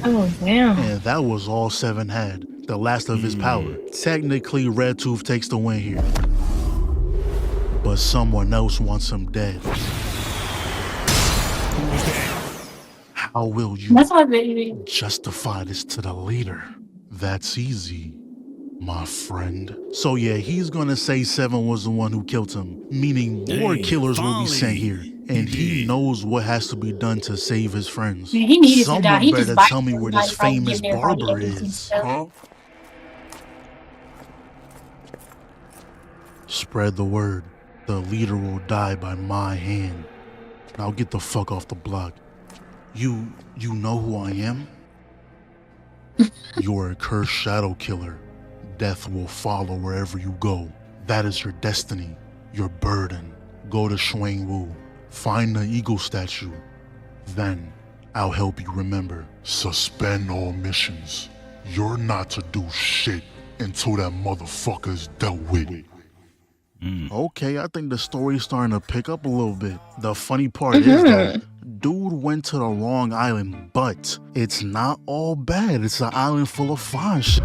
Speaker 6: Oh, damn.
Speaker 7: And that was all 7 had, the last of his power. Technically, Red Tooth takes the win here. But someone else wants him dead. How will you
Speaker 2: That's my baby.
Speaker 7: justify this to the leader? That's easy, my friend. So yeah, he's gonna say 7 was the one who killed him, meaning more killers will be sent here. And he knows what has to be done to save his friends.
Speaker 2: Man, he needed to
Speaker 7: Someone
Speaker 2: die. He
Speaker 7: better
Speaker 2: just bites
Speaker 7: tell me where this
Speaker 2: everybody,
Speaker 7: famous
Speaker 2: give everybody
Speaker 7: barber
Speaker 2: everything
Speaker 7: is.
Speaker 2: stuff.
Speaker 7: Spread the word. The leader will die by my hand. Now get the fuck off the block. You know who I am? You're a cursed shadow killer. Death will follow wherever you go. That is your destiny, your burden. Go to Shuangwu. Find the eagle statue. Then I'll help you remember. Suspend all missions. You're not to do shit until that motherfucker is dealt with. Okay, I think the story's starting to pick up a little bit. The funny part is that dude went to the wrong island, but it's not all bad. It's an island full of fun shit.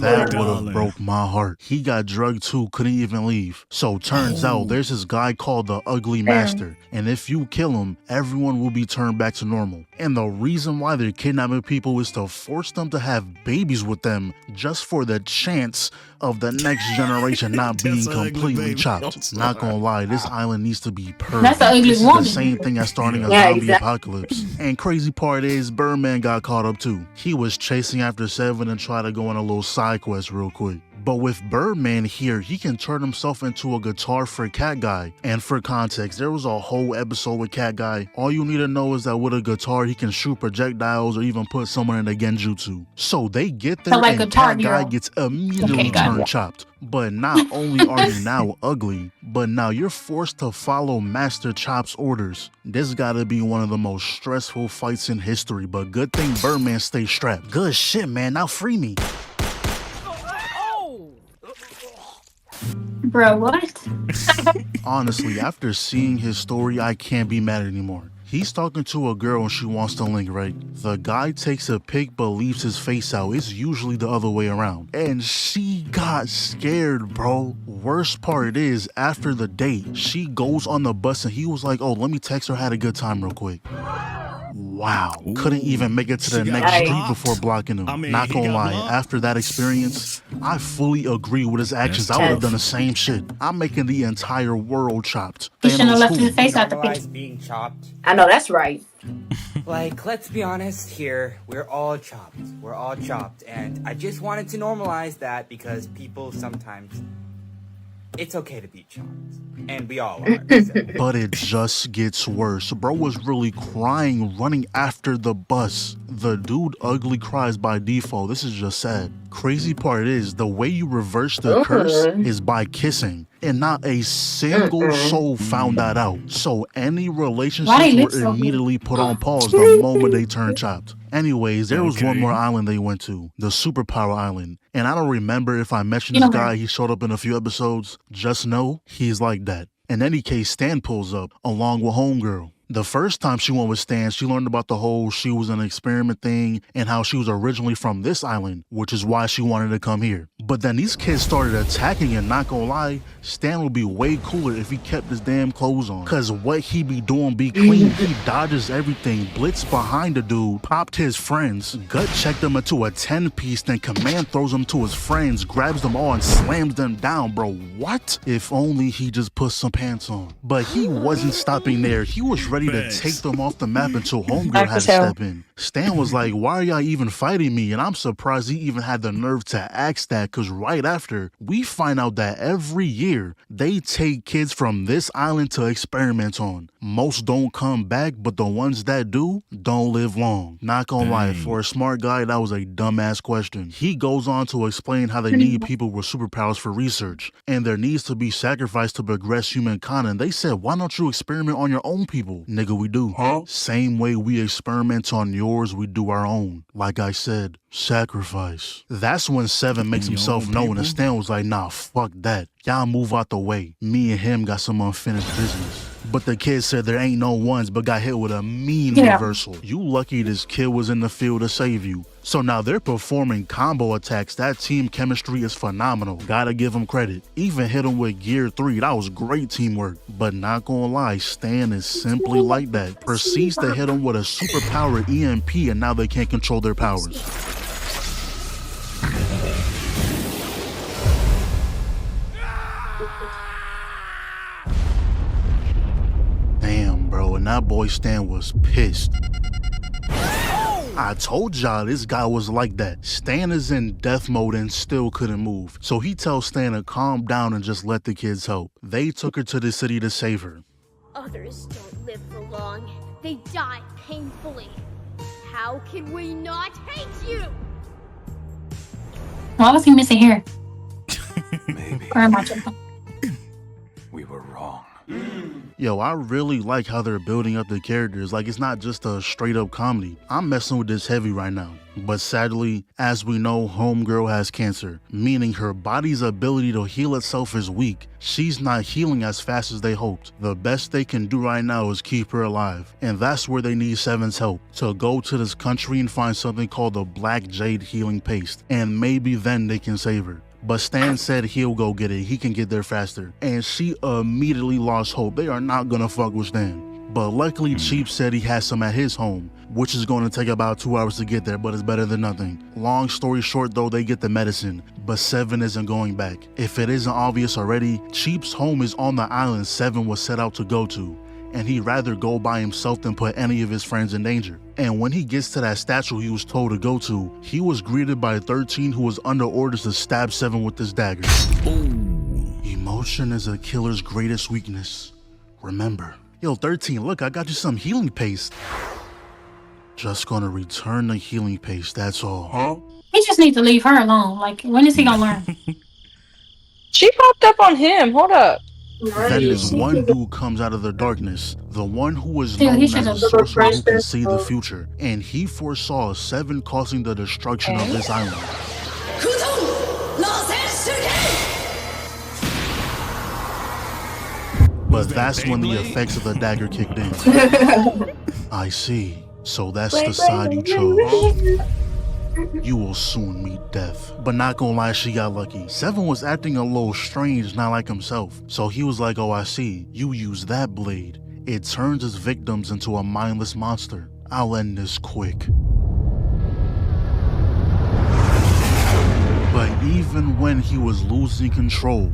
Speaker 7: That would have broke my heart. He got drugged too, couldn't even leave. So turns out there's this guy called the Ugly Master, and if you kill him, everyone will be turned back to normal. And the reason why they're kidnapping people is to force them to have babies with them, just for the chance of the next generation not being completely chopped. Not gonna lie, this island needs to be perfect.
Speaker 2: That's the ugly
Speaker 7: This is
Speaker 2: woman.
Speaker 7: the same thing as starting a
Speaker 3: Yeah,
Speaker 7: zombie
Speaker 3: exactly.
Speaker 7: apocalypse. And crazy part is, Birdman got caught up too. He was chasing after 7 and tried to go on a little side quest real quick. But with Birdman here, he can turn himself into a guitar for Cat Guy. And for context, there was a whole episode with Cat Guy. All you need to know is that with a guitar, he can shoot projectiles or even put someone in a genjutsu. So they get there
Speaker 2: So like
Speaker 7: and
Speaker 2: Guitar
Speaker 7: Cat Guy
Speaker 2: Hero.
Speaker 7: gets immediately
Speaker 2: Okay, got
Speaker 7: turned
Speaker 2: it.
Speaker 7: chopped. But not only are you now ugly, but now you're forced to follow Master Chop's orders. This gotta be one of the most stressful fights in history, but good thing Birdman stays strapped. Good shit, man, now free me.
Speaker 2: Bro, what?
Speaker 7: Honestly, after seeing his story, I can't be mad anymore. He's talking to a girl and she wants to link, right? The guy takes a pic but leaves his face out. It's usually the other way around. And she got scared, bro. Worst part is, after the date, she goes on the bus and he was like, oh, let me text her, had a good time real quick. Wow. Couldn't even make it to the next street before blocking him.
Speaker 1: I mean,
Speaker 7: Not
Speaker 1: he
Speaker 7: gonna
Speaker 1: got
Speaker 7: lie,
Speaker 1: blocked.
Speaker 7: after that experience, I fully agree with his actions. I would have done the same shit. I'm making the entire world chopped.
Speaker 2: You shouldn't have
Speaker 7: Thanos
Speaker 2: left
Speaker 7: who?
Speaker 2: his face out the picture.
Speaker 12: Normalize being chopped.
Speaker 3: I know that's right.
Speaker 12: Like, let's be honest here, we're all chopped. We're all chopped. And I just wanted to normalize that because people sometimes, it's okay to be chopped. And we all are. So.
Speaker 7: But it just gets worse. Bro was really crying, running after the bus. The dude ugly cries by default. This is just sad. Crazy part is, the way you reverse the curse is by kissing. And not a single soul found that out. So any relationships were immediately put on pause the moment they turned chopped. Anyways, there was one more island they went to, the Superpower Island. And I don't remember if I mentioned this guy, he showed up in a few episodes. Just know, he's like that. In any case, Stan pulls up, along with Homegirl. The first time she went with Stan, she learned about the whole she was an experiment thing and how she was originally from this island, which is why she wanted to come here. But then these kids started attacking, and not gonna lie, Stan would be way cooler if he kept his damn clothes on. Cause what he be doing be clean. He dodges everything, blitz behind the dude, popped his friends, gut checked him into a 10-piece, then command throws him to his friends, grabs them all and slams them down, bro. What? If only he just put some pants on. But he wasn't stopping there. He was ready to take them off the map until Homegirl had to step in. Stan was like, why are y'all even fighting me? And I'm surprised he even had the nerve to ask that, because right after, we find out that every year, they take kids from this island to experiment on. Most don't come back, but the ones that do, don't live long. Not gonna lie, for a smart guy, that was a dumbass question. He goes on to explain how they need people with superpowers for research, and there needs to be sacrifice to progress humankind, and they said, why don't you experiment on your own people? Nigga, we do. Same way we experiment on yours, we do our own. Like I said, sacrifice. That's when Seven makes himself known, and Stan was like, nah, fuck that. Y'all move out the way. Me and him got some unfinished business. But the kid said there ain't no ones, but got hit with a mean reversal. You lucky this kid was in the field to save you. So now they're performing combo attacks. That team chemistry is phenomenal. Gotta give them credit. Even hit him with Gear 3. That was great teamwork. But not gonna lie, Stan is simply like that. Proceeds to hit him with a superpower EMP, and now they can't control their powers. Damn, bro, and that boy Stan was pissed. I told y'all this guy was like that. Stan is in death mode and still couldn't move. So he tells Stan to calm down and just let the kids help. They took her to the city to save her.
Speaker 13: Others don't live for long. They die painfully. How can we not hate you?
Speaker 2: Why was he missing hair?
Speaker 10: Maybe
Speaker 2: Or am I tripping?
Speaker 10: we were wrong.
Speaker 7: Yo, I really like how they're building up the characters. Like, it's not just a straight up comedy. I'm messing with this heavy right now. But sadly, as we know, Homegirl has cancer, meaning her body's ability to heal itself is weak. She's not healing as fast as they hoped. The best they can do right now is keep her alive. And that's where they need Seven's help, to go to this country and find something called the Black Jade Healing Paste. And maybe then they can save her. But Stan said he'll go get it. He can get there faster. And she immediately lost hope. They are not gonna fuck with Stan. But luckily, Cheap said he has some at his home, which is going to take about 2 hours to get there, but it's better than nothing. Long story short though, they get the medicine, but Seven isn't going back. If it isn't obvious already, Cheap's home is on the island Seven was set out to go to, and he'd rather go by himself than put any of his friends in danger. And when he gets to that statue he was told to go to, he was greeted by 13 who was under orders to stab Seven with this dagger. Emotion is a killer's greatest weakness. Remember. Yo, 13, look, I got you some healing paste. Just gonna return the healing paste, that's all.
Speaker 2: He just needs to leave her alone. Like, when is he gonna learn?
Speaker 4: She popped up on him. Hold up.
Speaker 7: Then this one dude comes out of the darkness, the one who was known as a sorcerer who can see the future, and he foresaw Seven causing the destruction of this island. But that's when the effects of the dagger kicked in. I see. So that's the side you chose. You will soon meet death. But not gonna lie, she got lucky. Seven was acting a little strange, not like himself. So he was like, oh, I see. You use that blade. It turns its victims into a mindless monster. I'll end this quick. But even when he was losing control,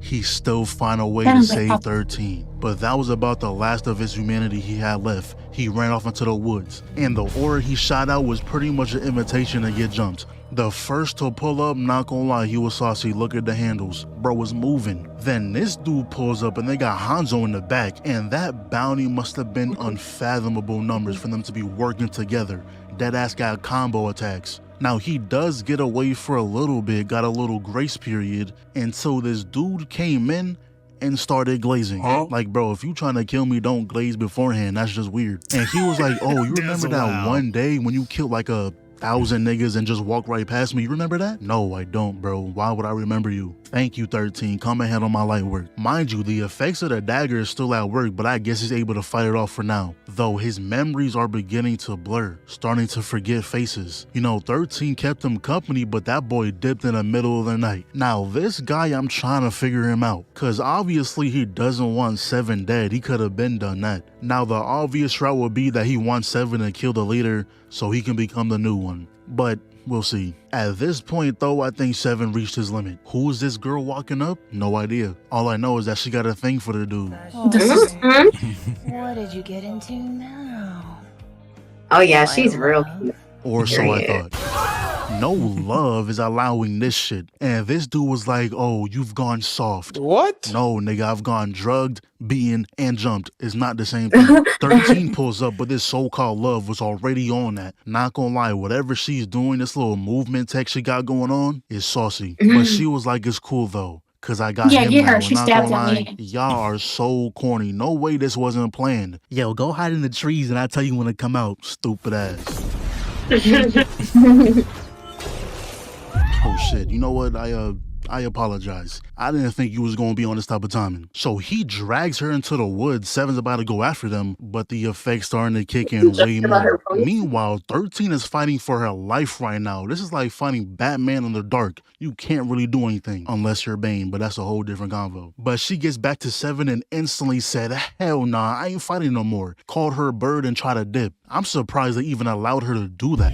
Speaker 7: he still found a way to save 13. But that was about the last of his humanity he had left. He ran off into the woods, and the aura he shot out was pretty much an invitation to get jumped. The first to pull up, not gonna lie, he was saucy. Look at the handles. Bro was moving. Then this dude pulls up and they got Hanzo in the back, and that bounty must have been unfathomable numbers for them to be working together. Deadass got combo attacks. Now he does get away for a little bit, got a little grace period, until this dude came in and started glazing. Like, bro, if you trying to kill me, don't glaze beforehand. That's just weird. And he was like, oh, you remember that one day when you killed like 1,000 niggas and just walked right past me? You remember that? No, I don't, bro. Why would I remember you? Thank you, 13. Come and handle my light work. Mind you, the effects of the dagger is still at work, but I guess he's able to fight it off for now. Though his memories are beginning to blur, starting to forget faces. You know, 13 kept him company, but that boy dipped in the middle of the night. Now, this guy, I'm trying to figure him out, because obviously he doesn't want 7 dead. He could have been done that. Now, the obvious route would be that he wants 7 to kill the leader so he can become the new one. But we'll see. At this point though, I think 7 reached his limit. Who's this girl walking up? No idea. All I know is that she got a thing for the dude.
Speaker 14: What did you get into now?
Speaker 3: Oh yeah, she's real cute.
Speaker 7: Or so I thought. No love is allowing this shit. And this dude was like, oh, you've gone soft.
Speaker 15: What?
Speaker 7: No, nigga, I've gone drugged, beaten, and jumped. It's not the same thing. 13 pulls up, but this so-called love was already on that. Not gonna lie, whatever she's doing, this little movement tech she got going on is saucy. But she was like, it's cool though, cause I got him
Speaker 2: get
Speaker 7: now.
Speaker 2: her. She
Speaker 7: Not
Speaker 2: stabbed
Speaker 7: gonna
Speaker 2: him
Speaker 7: lie,
Speaker 2: in.
Speaker 7: y'all are so corny. No way this wasn't planned. Yo, go hide in the trees and I'll tell you when to come out, stupid ass. Oh shit, you know what? I apologize. I didn't think you was gonna be on this type of timing. So he drags her into the woods. 7's about to go after them, but the effects starting to kick in way more. Meanwhile, 13 is fighting for her life right now. This is like fighting Batman in the dark. You can't really do anything unless you're Bane, but that's a whole different convo. But she gets back to 7 and instantly said, hell nah, I ain't fighting no more. Called her a bird and tried to dip. I'm surprised they even allowed her to do that.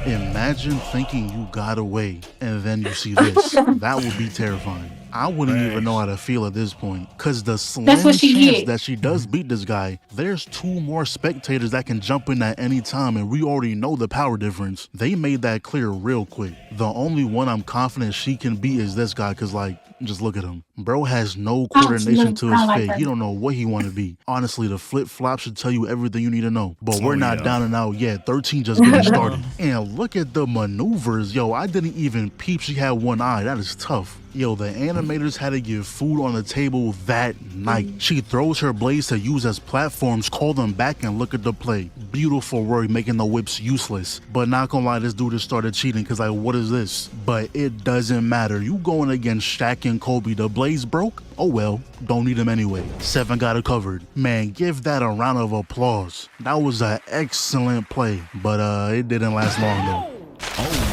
Speaker 7: Imagine thinking you got away and then you see this. That would be terrifying. I wouldn't even know how to feel at this point, because the slim chance that she does beat this guy, there's 2 more spectators that can jump in at any time, and we already know the power difference. They made that clear real quick. The only one I'm confident she can beat is this guy, because like, just look at him. Bro has no coordination to his fate. He don't know what he want to be. Honestly, the flip-flop should tell you everything you need to know. But we're not down and out yet. 13 just getting started. And look at the maneuvers. Yo, I didn't even peep she had one eye. That is tough. Yo, the animators had to give food on the table that night. She throws her blades to use as platforms, call them back, and look at the play. Beautiful work making the whips useless. But not gonna lie, this dude just started cheating, because like, what is this? But it doesn't matter. You going against Shaq and Kobe. The blades broke? Oh well, don't need them anyway. 7 got it covered. Man, give that a round of applause. That was an excellent play, but it didn't last long though.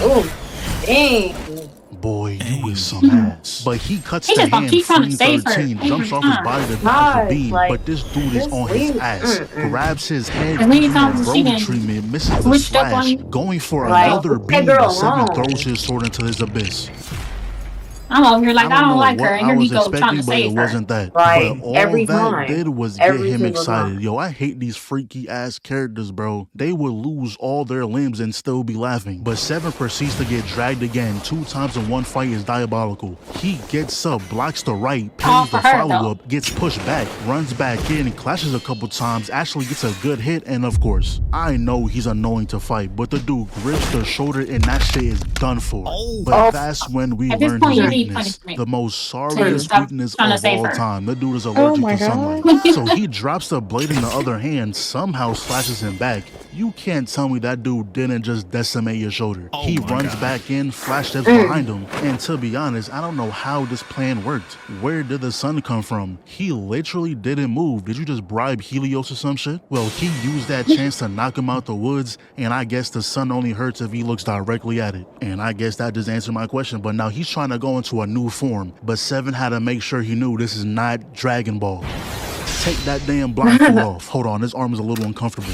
Speaker 3: Oh, dang.
Speaker 7: Boy, you was some ass. But he cuts the hand, freeing 13, jumps off his body to dodge the beam, but this dude is on his ass, grabs his head, road treatment, misses the slash, going for another beam, but 7 throws his sword into his abyss.
Speaker 2: I'm over here like, I don't like her, and here he goes trying to save her.
Speaker 7: It wasn't that.
Speaker 3: Right.
Speaker 7: But all that did was get him excited. Yo, I hate these freaky ass characters, bro. They would lose all their limbs and still be laughing. But 7 proceeds to get dragged again. 2 times in one fight is diabolical. He gets up, blocks the right, pins the follow-up, gets pushed back, runs back in, clashes a couple times, actually gets a good hit, and of course, I know he's annoying to fight, but the dude grips the shoulder and that shit is done for. But that's when we learn his weakness. The most sorriest weakness of all time. The dude is allergic to sunlight. So he drops the blade in the other hand, somehow slashes him back, You can't tell me that dude didn't just decimate your shoulder.
Speaker 1: Oh
Speaker 7: He
Speaker 1: my
Speaker 7: runs
Speaker 1: God.
Speaker 7: back in, flash steps behind him, and to be honest, I don't know how this plan worked. Where did the sun come from? He literally didn't move. Did you just bribe Helios or some shit? Well, he used that chance to knock him out the woods, and I guess the sun only hurts if he looks directly at it. And I guess that just answered my question, but now he's trying to go into a new form. But Seven had to make sure he knew this is not Dragon Ball. Take that damn blindfold off. Hold on, this arm is a little uncomfortable.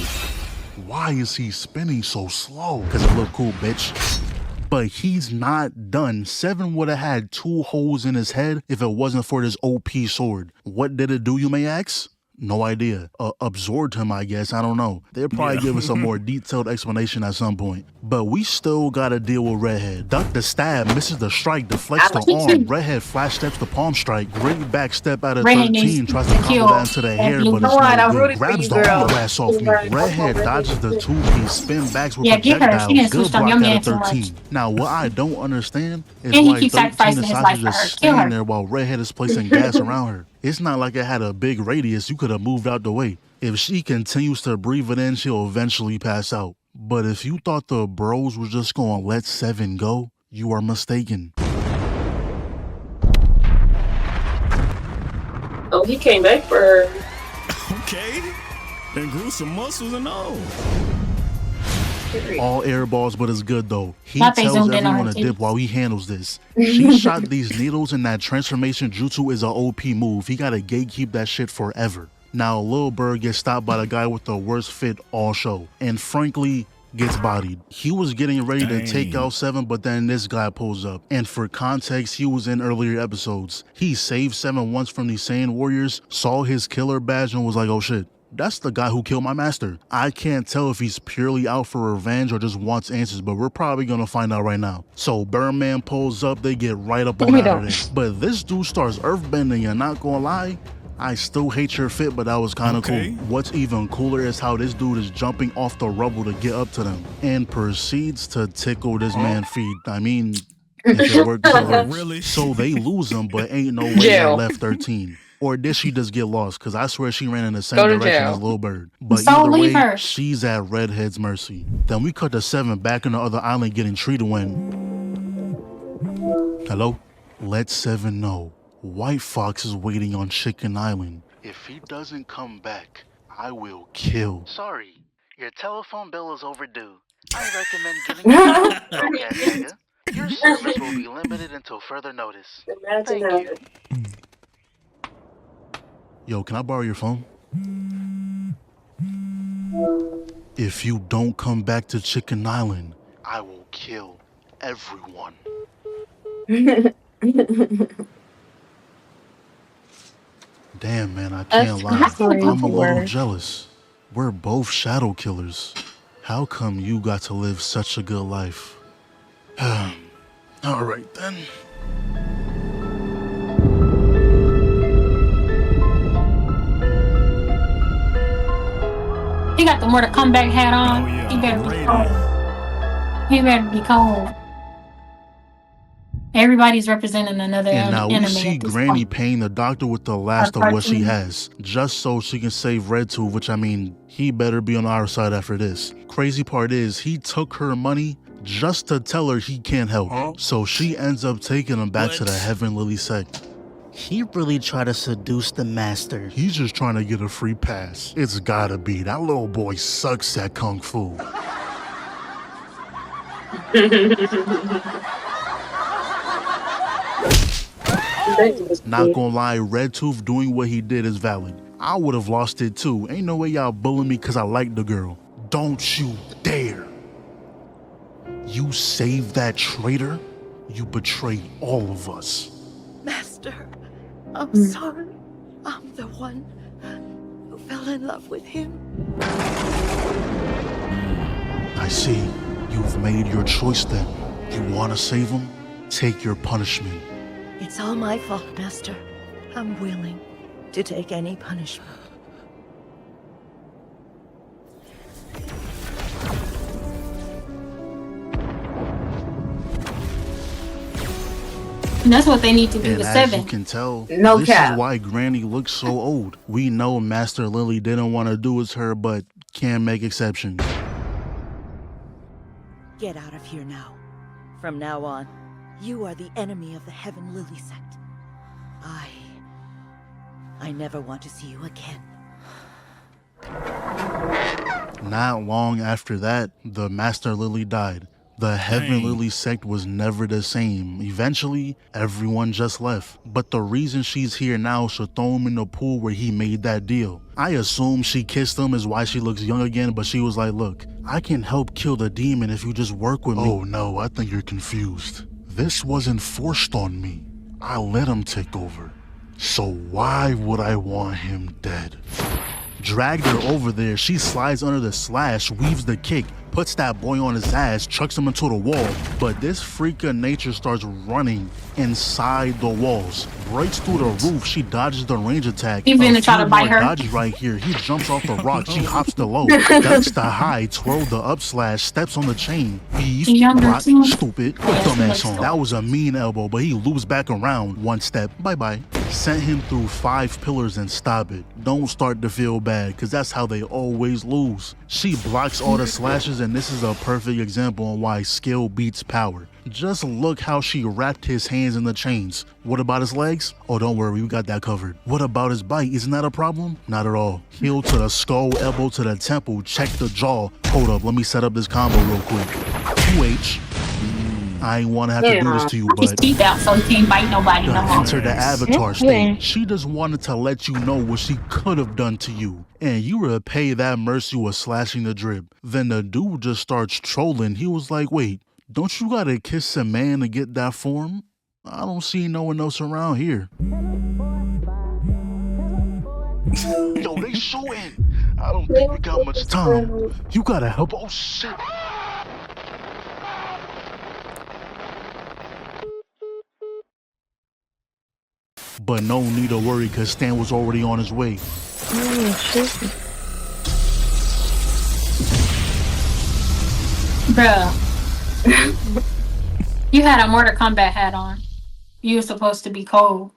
Speaker 7: Why is he spinning so slow? Because it look cool, bitch. But he's not done. Seven would have had 2 holes in his head if it wasn't for this OP sword. What did it do, you may ask? No idea. Absorbed him, I guess. I don't know. They'll probably give us a more detailed explanation at some point. But we still gotta deal with Redhead. Duck the stab, misses the strike, deflects the arm. Redhead flash steps the palm strike. Great back step out of 13. Tries to combo that into the hair, but it's no good. Grabs the arm ass off me. Redhead dodges the 2-piece, spin backs with projectiles. Good block out of 13. Now, what I don't understand is why 13 decides to just stand there while Redhead is placing gas around her. It's not like it had a big radius. You could have moved out the way. If she continues to breathe it in, she'll eventually pass out. But if you thought the bros was just gonna let Seven go, you are mistaken.
Speaker 5: Oh, he came back for her.
Speaker 1: Okay. And grew some muscles and all.
Speaker 7: All air balls, but it's good though. He tells everyone to dip while he handles this. She shot these needles, and that transformation jutsu is an OP move. He gotta gatekeep that shit forever. Now, Lil Bird gets stopped by the guy with the worst fit all show, and frankly, gets bodied. He was getting ready to take out Seven, but then this guy pulls up. And for context, he was in earlier episodes. He saved Seven once from these Saiyan warriors, saw his killer badge, and was like, oh shit. That's the guy who killed my master. I can't tell if he's purely out for revenge or just wants answers, but we're probably gonna find out right now. So Birdman pulls up, they get right up on out of there. But this dude starts earthbending, and not gonna lie, I still hate your fit, but that was kind of cool. What's even cooler is how this dude is jumping off the rubble to get up to them and proceeds to tickle this man's feet. I mean, if it worked, it worked.
Speaker 1: Really?
Speaker 7: So they lose him, but ain't no way I left 13. Or did she just get lost? Because I swear she ran in the same direction as Lil Bird. But either way, she's at Redhead's mercy. Then we cut to Seven back on the other island getting treated when... Hello? Let Seven know. White Fox is waiting on Chicken Island. If he doesn't come back, I will kill.
Speaker 8: Sorry, your telephone bill is overdue. I recommend giving it okay, nigga. Your service will be limited until further notice. Thank you.
Speaker 7: Yo, can I borrow your phone? If you don't come back to Chicken Island, I will kill everyone. Damn, man, I can't lie. I'm a little jealous. We're both shadow killers. How come you got to live such a good life? All right, then.
Speaker 2: He got the Mortal Kombat hat on.
Speaker 1: Oh, yeah.
Speaker 2: He better be cold. He better be cold. Everybody's representing another
Speaker 7: And now we
Speaker 2: enemy
Speaker 7: see
Speaker 2: at this
Speaker 7: Granny
Speaker 2: point.
Speaker 7: paying the doctor with the last of what she has, just so she can save Red Tooth, which I mean, he better be on our side after this. Crazy part is, he took her money just to tell her he can't help. So she ends up taking him back to the Heaven Lily sect.
Speaker 8: He really tried to seduce the master.
Speaker 7: He's just trying to get a free pass. It's gotta be. That little boy sucks at Kung Fu. Not gonna lie, Red Tooth doing what he did is valid. I would have lost it too. Ain't no way y'all bullying me because I like the girl. Don't you dare. You saved that traitor? You betrayed all of us.
Speaker 15: Master, I'm sorry. I'm the one who fell in love with him.
Speaker 7: I see. You've made your choice then. You want to save him? Take your punishment.
Speaker 15: It's all my fault, Master. I'm willing to take any punishment.
Speaker 2: And that's what they need to do
Speaker 7: And
Speaker 2: to
Speaker 7: as
Speaker 2: Seven.
Speaker 7: you can tell,
Speaker 3: No
Speaker 7: this
Speaker 3: cap.
Speaker 7: is why Granny looks so old. We know Master Lily didn't want to do as her, but can't make exceptions.
Speaker 16: Get out of here now. From now on, you are the enemy of the Heaven Lily sect. I never want to see you again.
Speaker 7: Not long after that, the Master Lily died. The Heaven Lily sect was never the same. Eventually, everyone just left. But the reason she's here now should throw him in the pool where he made that deal. I assume she kissed him is why she looks young again, but she was like, look, I can help kill the demon if you just work with me. Oh no, I think you're confused. This wasn't forced on me. I let him take over. So why would I want him dead? Dragged her over there, she slides under the slash, weaves the kick, puts that boy on his ass, chucks him into the wall, but this freak of nature starts running inside the walls, breaks through the roof, she dodges the range attack.
Speaker 2: He's gonna try to bite her.
Speaker 7: Dodges right here, he jumps off the rock, she hops the low, ducks the high, twirl the up slash, steps on the chain, beef, rock, stupid, put dumbass on. That was a mean elbow, but he loops back around, one step, bye-bye. Sent him through 5 pillars and stop it. Don't start to feel bad, cause that's how they always lose. She blocks all the slashes, and this is a perfect example on why skill beats power. Just look how she wrapped his hands in the chains. What about his legs? Oh, don't worry, we got that covered. What about his bite? Isn't that a problem? Not at all. Heel to the skull, elbow to the temple, check the jaw. Hold up, let me set up this combo real quick. 2H. I ain't want to have to do this to you, but
Speaker 2: teeth out so he can't bite nobody no more.
Speaker 7: Enter the avatar state. She just wanted to let you know what she could have done to you, and you repay that mercy with slashing the drip. Then the dude just starts trolling. He was like, wait, don't you gotta kiss a man to get that form? I don't see no one else around here. Yo, they shooting. I don't think we got much time. You gotta help. Oh shit. But no need to worry, cause Stan was already on his way.
Speaker 2: Bruh. You had a Mortal Kombat hat on. You were supposed to be cold.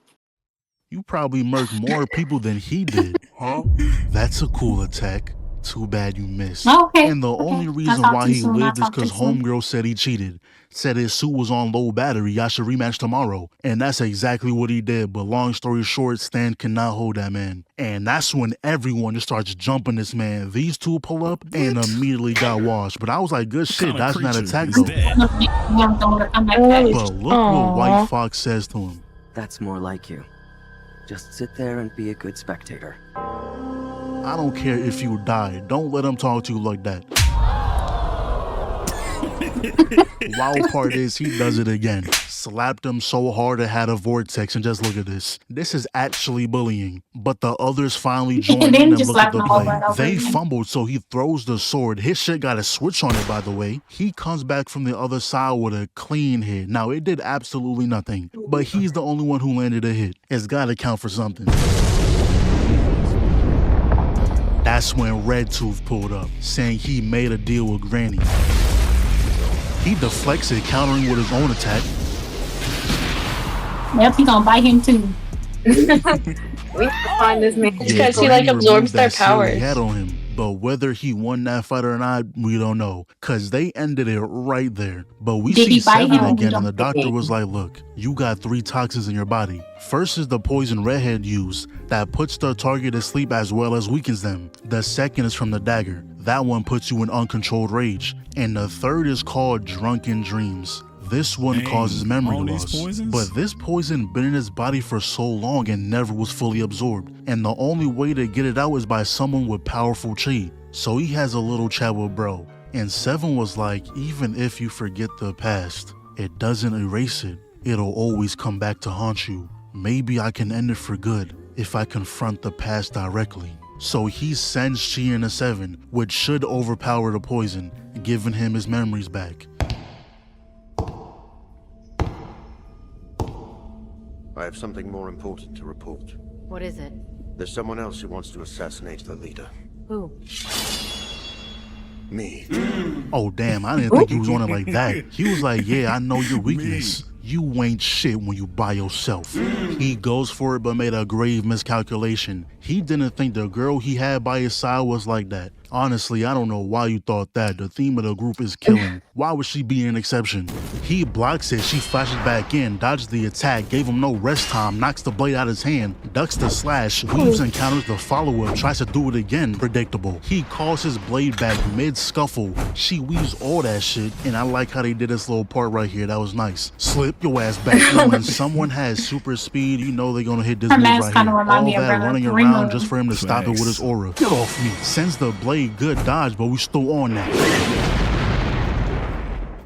Speaker 7: You probably murked more people than he did. Huh? That's a cool attack. Too bad you missed.
Speaker 2: Okay.
Speaker 7: And the only reason why he lived is because Homegirl said he cheated. Said his suit was on low battery, y'all should rematch tomorrow. And that's exactly what he did, but long story short, Stan cannot hold that man. And that's when everyone just starts jumping this man. These two pull up and immediately got washed. But I was like, good shit, that's not attack though. But look what White Fox says to him.
Speaker 17: That's more like you. Just sit there and be a good spectator.
Speaker 7: I don't care if you die. Don't let him talk to you like that. Wild part is he does it again. Slapped him so hard it had a vortex, and just look at this. This is actually bullying. But the others finally joined in and look at the play. They fumbled, so he throws the sword. His shit got a switch on it, by the way. He comes back from the other side with a clean hit. Now, it did absolutely nothing, but he's the only one who landed a hit. It's gotta count for something. That's when Red Tooth pulled up, saying he made a deal with Granny. He deflects it, countering with his own attack.
Speaker 2: Yep, he gonna bite him too.
Speaker 3: We have to find this man.
Speaker 6: Because he like absorbs their powers.
Speaker 7: He had on him. But whether he won that fight or not, we don't know. Cause they ended it right there. But we see Seven again, and the doctor was like, look, you got 3 toxins in your body. First is the poison Redhead used that puts the target to sleep as well as weakens them. The second is from the dagger. That one puts you in uncontrolled rage. And the third is called Drunken Dreams. This one causes memory loss, but this poison been in his body for so long and never was fully absorbed. And the only way to get it out is by someone with powerful chi. So he has a little chat with bro. And Seven was like, even if you forget the past, it doesn't erase it. It'll always come back to haunt you. Maybe I can end it for good if I confront the past directly. So he sends chi into Seven, which should overpower the poison, giving him his memories back.
Speaker 18: I have something more important to report.
Speaker 19: What is it?
Speaker 18: There's someone else who wants to assassinate the leader.
Speaker 19: Who?
Speaker 18: Me.
Speaker 7: Oh damn, I didn't think he was on it like that. He was like, yeah, I know your weakness. You ain't shit when you by yourself. He goes for it but made a grave miscalculation. He didn't think the girl he had by his side was like that. Honestly, I don't know why you thought that. The theme of the group is killing. Why would she be an exception? He blocks it, she flashes back in, dodges the attack, gave him no rest time, knocks the blade out of his hand, ducks the slash, weaves and counters the follow-up, tries to do it again. Predictable. He calls his blade back mid-scuffle. She weaves all that shit, and I like how they did this little part right here. That was nice. Slip your ass back. And when someone has super speed, you know they're gonna hit this move right here. All that running around just for him to stop it with his aura. Get off me. Sends the blade, good dodge, but we still on that.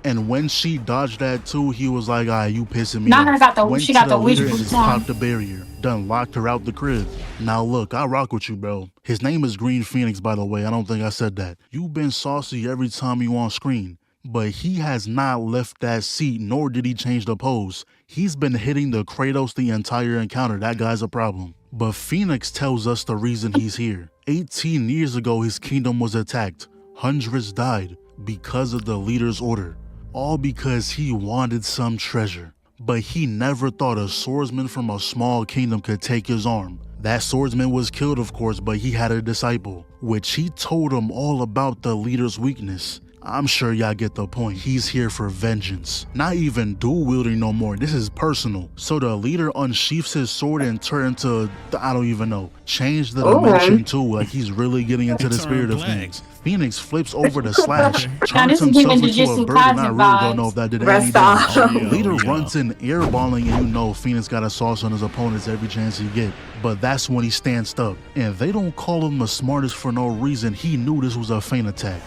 Speaker 7: And when she dodged that too, he was like, alright, you pissing me off. Went to the leader and just popped the barrier. Done locked her out the crib. Now look, I rock with you, bro. His name is Green Phoenix, by the way. I don't think I said that. You've been saucy every time you on screen. But he has not left that seat, nor did he change the pose. He's been hitting the Kratos the entire encounter. That guy's a problem. But Phoenix tells us the reason he's here. 18 years ago, his kingdom was attacked. Hundreds died because of the leader's order. All because he wanted some treasure. But he never thought a swordsman from a small kingdom could take his arm. That swordsman was killed, of course, but he had a disciple, which he told him all about the leader's weakness. I'm sure y'all get the point. He's here for vengeance. Not even dual wielding no more. This is personal. So the leader unsheaths his sword and turns to, I don't even know, change the dimension too. Like he's really getting into the spirit of things. Phoenix flips over the slash, turns himself into a bird, and I really don't know if that did any damage. Leader runs in airballing, and you know Phoenix got a sauce on his opponents every chance he get. But that's when he stands up. And they don't call him the smartest for no reason. He knew this was a feint attack.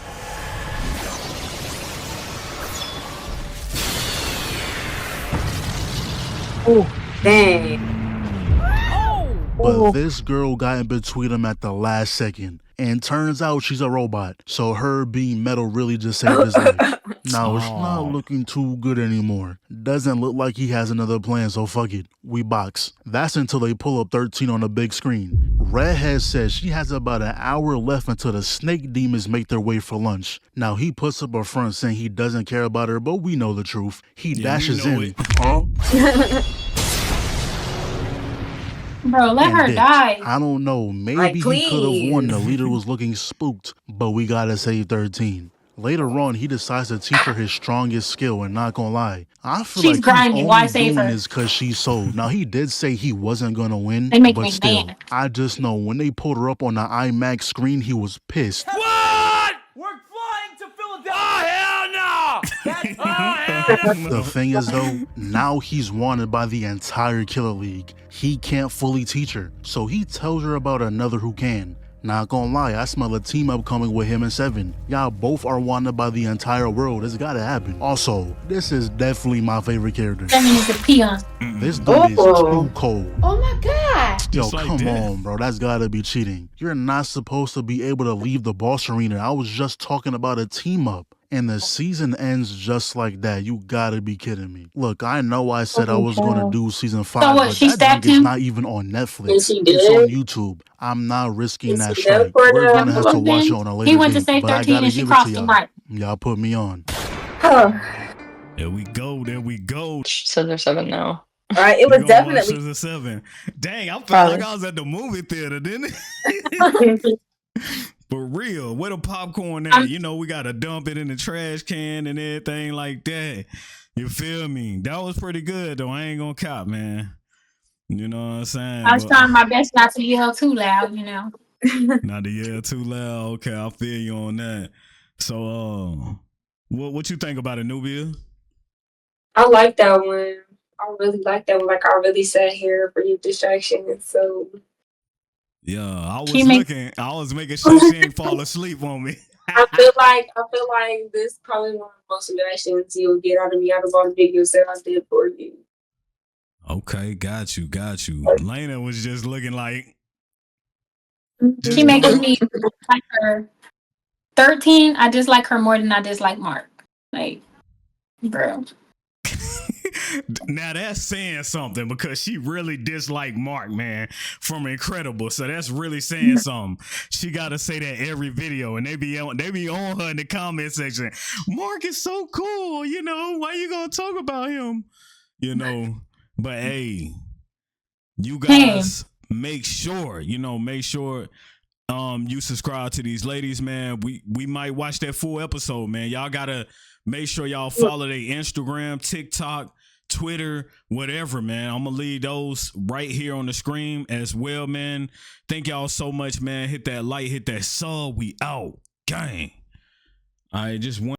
Speaker 3: Oh, dang.
Speaker 7: But this girl got in between them at the last second. And turns out she's a robot. So her being metal really just saved his life. Now it's not looking too good anymore. Doesn't look like he has another plan, so fuck it. We box. That's until they pull up 13 on the big screen. Redhead says she has about an hour left until the snake demons make their way for lunch. Now he puts up a front saying he doesn't care about her, but we know the truth. He dashes in.
Speaker 2: Bro, let her die.
Speaker 7: I don't know. Maybe he could have won. The leader was looking spooked, but we gotta save 13. Later on, he decides to teach her his strongest skill, and not gonna lie, I feel
Speaker 2: She's
Speaker 7: like
Speaker 2: grinding.
Speaker 7: he's
Speaker 2: Why
Speaker 7: only
Speaker 2: save
Speaker 7: doing
Speaker 2: her?
Speaker 7: this because she's sold. Now, he did say he wasn't gonna win,
Speaker 2: They make
Speaker 7: but
Speaker 2: me
Speaker 7: still,
Speaker 2: mad.
Speaker 7: I just know when they pulled her up on the IMAX screen, he was pissed.
Speaker 9: What? We're flying to Philadelphia. Oh, hell no! That's, oh, hell no!
Speaker 7: The thing is though, now he's wanted by the entire Killer League. He can't fully teach her, so he tells her about another who can. Not gonna lie, I smell a team up coming with him and Seven. Y'all both are wanted by the entire world. It's gotta happen. Also, this is definitely my favorite character.
Speaker 2: That means a peon.
Speaker 7: This dude is too cold.
Speaker 2: Oh my god.
Speaker 7: Yo, come on, bro. That's gotta be cheating. You're not supposed to be able to leave the boss arena. I was just talking about a team up. And the season ends just like that. You gotta be kidding me. Look, I know I said I was gonna do season 5,
Speaker 2: So what,
Speaker 7: but
Speaker 2: she
Speaker 7: that
Speaker 2: stabbed
Speaker 7: junk is
Speaker 2: him?
Speaker 7: not even on Netflix.
Speaker 5: Yes, she
Speaker 7: It's on
Speaker 5: did.
Speaker 7: YouTube. I'm not risking that
Speaker 5: she
Speaker 7: strike.
Speaker 5: did for
Speaker 7: We're
Speaker 5: them?
Speaker 7: gonna have to watch it on a later
Speaker 2: He went to
Speaker 7: date,
Speaker 2: save
Speaker 7: but I
Speaker 2: 13
Speaker 7: gotta
Speaker 2: and she
Speaker 7: give it to
Speaker 2: crossed him
Speaker 7: y'all.
Speaker 2: right.
Speaker 7: Y'all put me on.
Speaker 1: There we go. There we go.
Speaker 6: Scissor Seven now.
Speaker 3: All right, it
Speaker 1: We
Speaker 3: was
Speaker 1: gonna watch
Speaker 3: definitely.
Speaker 1: Scissor Seven. Dang, I felt
Speaker 6: Probably.
Speaker 1: like I was at the movie theater, didn't it? For real, where the popcorn at? You know, we gotta dump it in the trash can and everything like that. You feel me? That was pretty good though. I ain't gonna cop, man. You know what I'm saying?
Speaker 2: I was trying my best not to yell too loud, you know.
Speaker 1: Not to yell too loud. Okay, I feel you on that. So, what you think about it, Nubiaa?
Speaker 5: I like that one. I really like that one. Like, I really sat here for your distraction. So,
Speaker 1: Yeah, I was
Speaker 2: He make-
Speaker 1: looking. I was making sure she ain't fall asleep on me.
Speaker 5: I feel like this probably one of the most reactions you'll get out of me out of all the videos that I did for you.
Speaker 1: Okay, got you. Laina was just looking like
Speaker 2: She making me like her. 13, I dislike her more than I dislike Mark. Like, bro.
Speaker 1: Now that's saying something because she really disliked Mark, man, from Incredible. So that's really saying something. She gotta say that every video, and they be on her in the comment section. Mark is so cool, you know. Why you gonna talk about him? You know, but hey, you guys make sure you subscribe to these ladies, man, we might watch that full episode, man. Y'all gotta make sure y'all follow their Instagram, TikTok, Twitter, whatever, man. I'm gonna leave those right here on the screen as well, man. Thank y'all so much, man. Hit that like, hit that sub. We out, gang. I just want